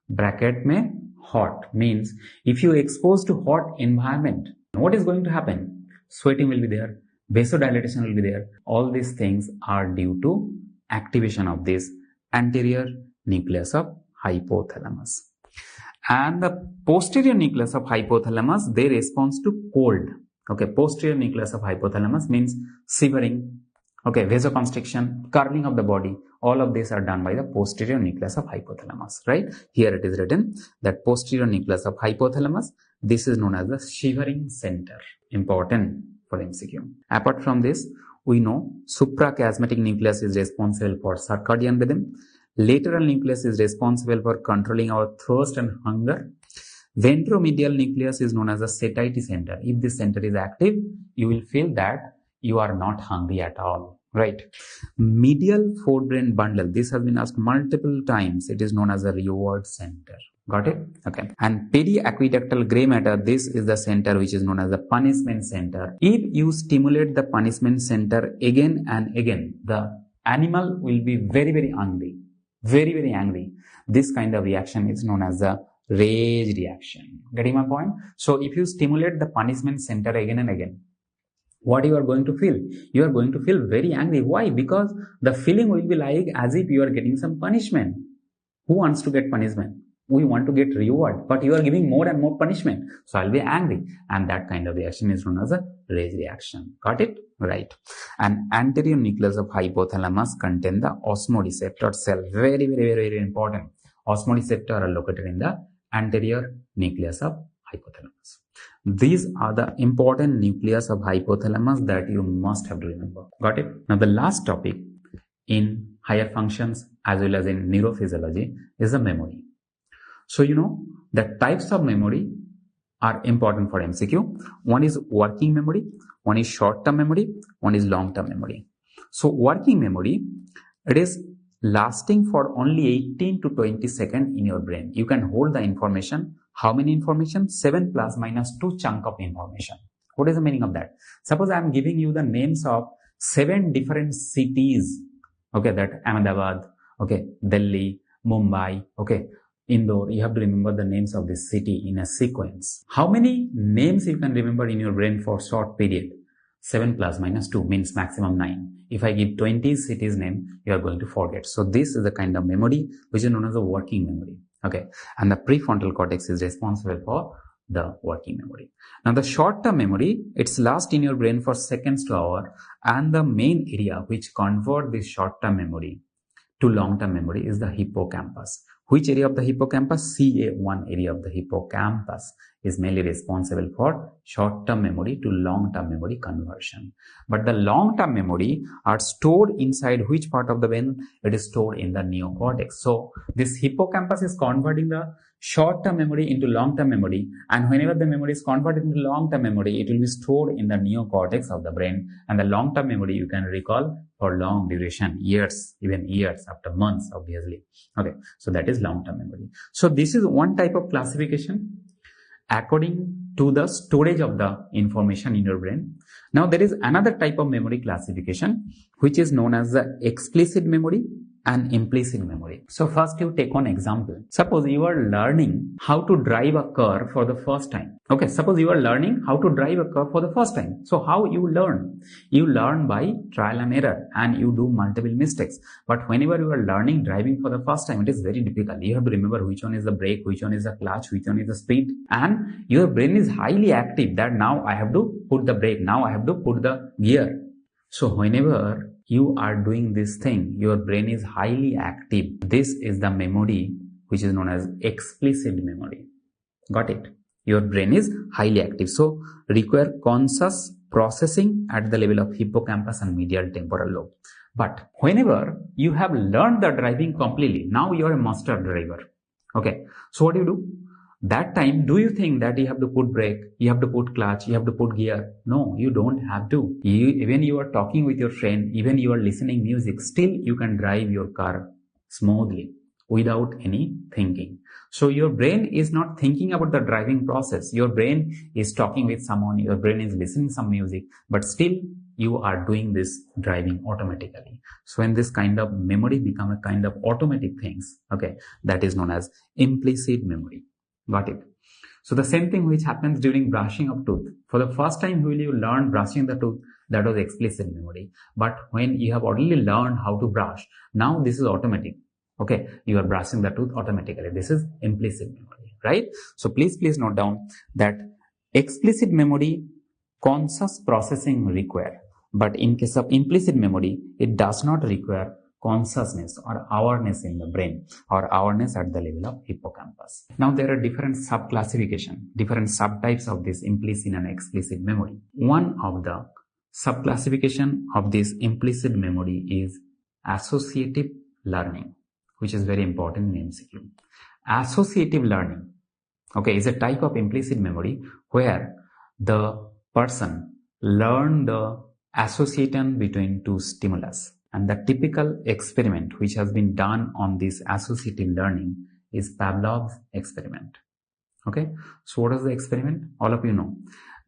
Bracket mein hot means if you expose to hot environment, what is going to happen? Sweating will be there, vasodilatation will be there. All these things are due to activation of this anterior nucleus of hypothalamus. And the posterior nucleus of hypothalamus, they respond to cold. Okay, posterior nucleus of hypothalamus means shivering, okay, vasoconstriction, curling of the body. All of these are done by the posterior nucleus of hypothalamus, right? Here it is written that posterior nucleus of hypothalamus, this is known as the shivering center. Important for MCQ. Apart from this, we know suprachiasmatic nucleus is responsible for circadian rhythm. Lateral nucleus is responsible for controlling our thirst and hunger. Ventromedial nucleus is known as the satiety center. If this center is active, you will feel that you are not hungry at all, right? Medial forebrain bundle, this has been asked multiple times. It is known as a reward center. Got it? Okay. And periaqueductal gray matter, this is the center which is known as the punishment center. If you stimulate the punishment center again and again, the animal will be very, very angry. Very, very angry. This kind of reaction is known as the rage reaction. Getting my point? So if you stimulate the punishment center again and again, what you are going to feel? You are going to feel very angry. Why? Because the feeling will be like as if you are getting some punishment. Who wants to get punishment? We want to get reward, but you are giving more and more punishment. So I'll be angry. And that kind of reaction is known as a rage reaction. Got it? Right. And anterior nucleus of hypothalamus contain the osmoreceptor cell. Very, very, very, very important. Osmoreceptor are located in the anterior nucleus of hypothalamus. These are the important nucleus of hypothalamus that you must have to remember. Got it? Now the last topic in higher functions as well as in neurophysiology is the memory. So you know the types of memory are important for MCQ. One is working memory, one is short-term memory, one is long-term memory. So working memory, it is lasting for only 18 to 20 seconds in your brain. You can hold the information. How many information? 7 plus minus 2 chunk of information. What is the meaning of that? Suppose I am giving you the names of 7 different cities. Okay, that Ahmedabad, okay, Delhi, Mumbai, okay, Indore. You have to remember the names of this city in a sequence. How many names you can remember in your brain for short period? 7 plus minus 2 means maximum 9. If I give 20 cities name, you are going to forget. So this is the kind of memory which is known as a working memory. Okay. And the prefrontal cortex is responsible for the working memory. Now the short-term memory, it's last in your brain for seconds to hour, and the main area which convert this short-term memory to long-term memory is the hippocampus. Which area of the hippocampus? CA1 area of the hippocampus is mainly responsible for short-term memory to long-term memory conversion. But the long-term memory are stored inside which part of the brain? It is stored in the neocortex. So this hippocampus is converting the short-term memory into long-term memory, and whenever the memory is converted into long-term memory, it will be stored in the neocortex of the brain, and the long-term memory you can recall for long duration, years, even years, after months, obviously. Okay, so that is long-term memory. So this is one type of classification according to the storage of the information in your brain. Now there is another type of memory classification which is known as the explicit memory and implicit memory. So first you take one example. Suppose you are learning how to drive a car for the first time. Okay, suppose you are learning how to drive a car for the first time. So how you learn? You learn by trial and error, and you do multiple mistakes. But whenever you are learning driving for the first time, it is very difficult. You have to remember which one is the brake, which one is the clutch, which one is the speed. And your brain is highly active that now I have to put the brake, now I have to put the gear. So whenever you are doing this thing, your brain is highly active. This is the memory which is known as explicit memory. Got it? Your brain is highly active. So require conscious processing at the level of hippocampus and medial temporal lobe. But whenever you have learned the driving completely, now you are a master driver. Okay. So what do you do? That time, do you think that you have to put brake, you have to put clutch, you have to put gear? No, you don't have to. Even you are talking with your friend, even you are listening music, still you can drive your car smoothly without any thinking. So your brain is not thinking about the driving process. Your brain is talking with someone, your brain is listening some music, but still you are doing this driving automatically. So when this kind of memory become a kind of automatic things, okay, that is known as implicit memory. Got it? So the same thing which happens during brushing of tooth. For the first time when you learn brushing the tooth, that was explicit memory. But when you have already learned how to brush, now this is automatic. Okay, you are brushing the tooth automatically. This is implicit memory, right? So please note down that explicit memory, conscious processing require. But in case of implicit memory, it does not require consciousness or awareness in the brain or awareness at the level of hippocampus. Now there are different sub-classification, different subtypes of this implicit and explicit memory. One of the sub-classification of this implicit memory is associative learning, which is very important in MCQ. Associative learning, okay, is a type of implicit memory where the person learn the association between two stimulus. And the typical experiment which has been done on this associative learning is Pavlov's experiment. Okay, so what is the experiment? All of you know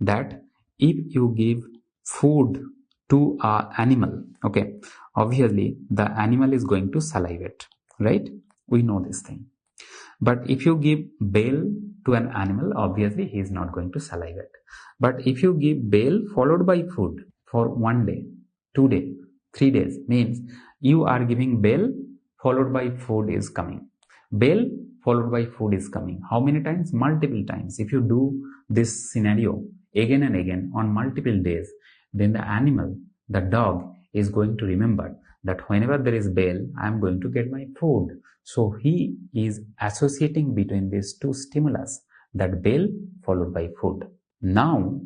that if you give food to an animal, okay, obviously the animal is going to salivate, right? We know this thing. But if you give bale to an animal, obviously he is not going to salivate. But if you give bale followed by food for 1 day, 2 days, 3 days, means you are giving bale followed by food is coming. Bale followed by food is coming. How many times? Multiple times. If you do this scenario again and again on multiple days, then the animal, the dog, is going to remember that whenever there is bale, I am going to get my food. So he is associating between these two stimulus, that bale followed by food. Now,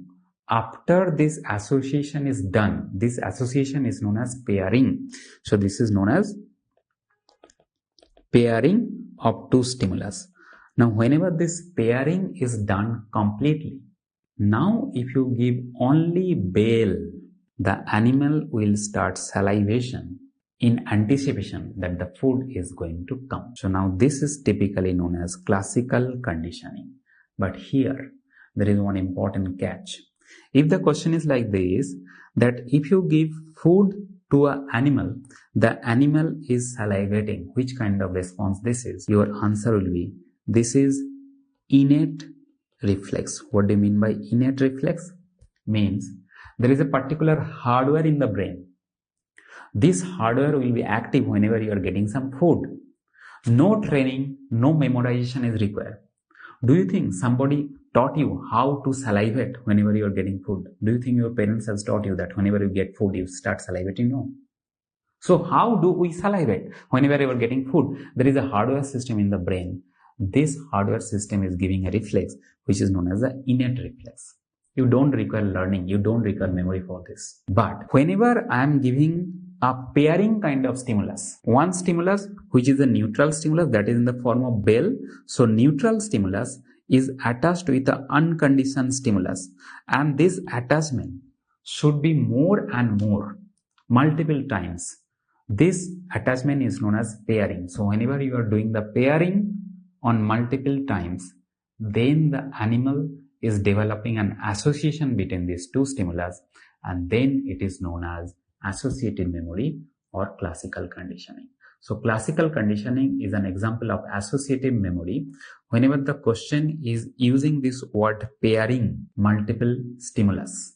after this association is done, this association is known as pairing. So this is known as pairing of two stimulus. Now, whenever this pairing is done completely, now if you give only bale, the animal will start salivation in anticipation that the food is going to come. So now this is typically known as classical conditioning. But here, there is one important catch. If the question is like this, that if you give food to an animal, the animal is salivating, which kind of response this is? Your answer will be, this is innate reflex. What do you mean by innate reflex? Means there is a particular hardware in the brain. This hardware will be active whenever you are getting some food. No training, no memorization is required. Do you think somebody taught you how to salivate whenever you are getting food? Do you think your parents have taught you that whenever you get food, you start salivating? No. So how do we salivate whenever you are getting food? There is a hardware system in the brain. This hardware system is giving a reflex, which is known as the innate reflex. You don't require learning. You don't require memory for this. But whenever I am giving a pairing kind of stimulus, one stimulus which is a neutral stimulus, that is in the form of bale. So neutral stimulus is attached with the unconditioned stimulus, and this attachment should be more and more, multiple times. This attachment is known as pairing. So whenever you are doing the pairing on multiple times, then the animal is developing an association between these two stimulus, and then it is known as associative memory or classical conditioning. So classical conditioning is an example of associative memory. Whenever the question is using this word pairing multiple stimulus,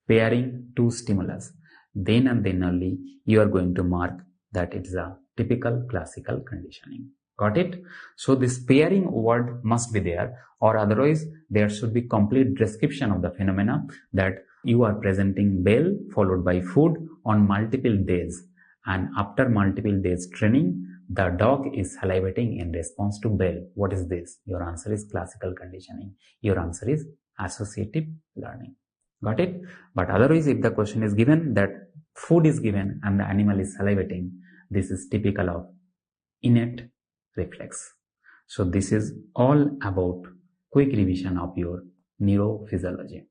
pairing two stimulus, then and then only you are going to mark that it is a typical classical conditioning. Got it? So this pairing word must be there, or otherwise there should be complete description of the phenomena that you are presenting bale followed by food on multiple days, and after multiple days training, the dog is salivating in response to bale. What is this? Your answer is classical conditioning. Your answer is associative learning. Got it? But otherwise, if the question is given that food is given and the animal is salivating, this is typical of innate reflex. So this is all about quick revision of your neurophysiology.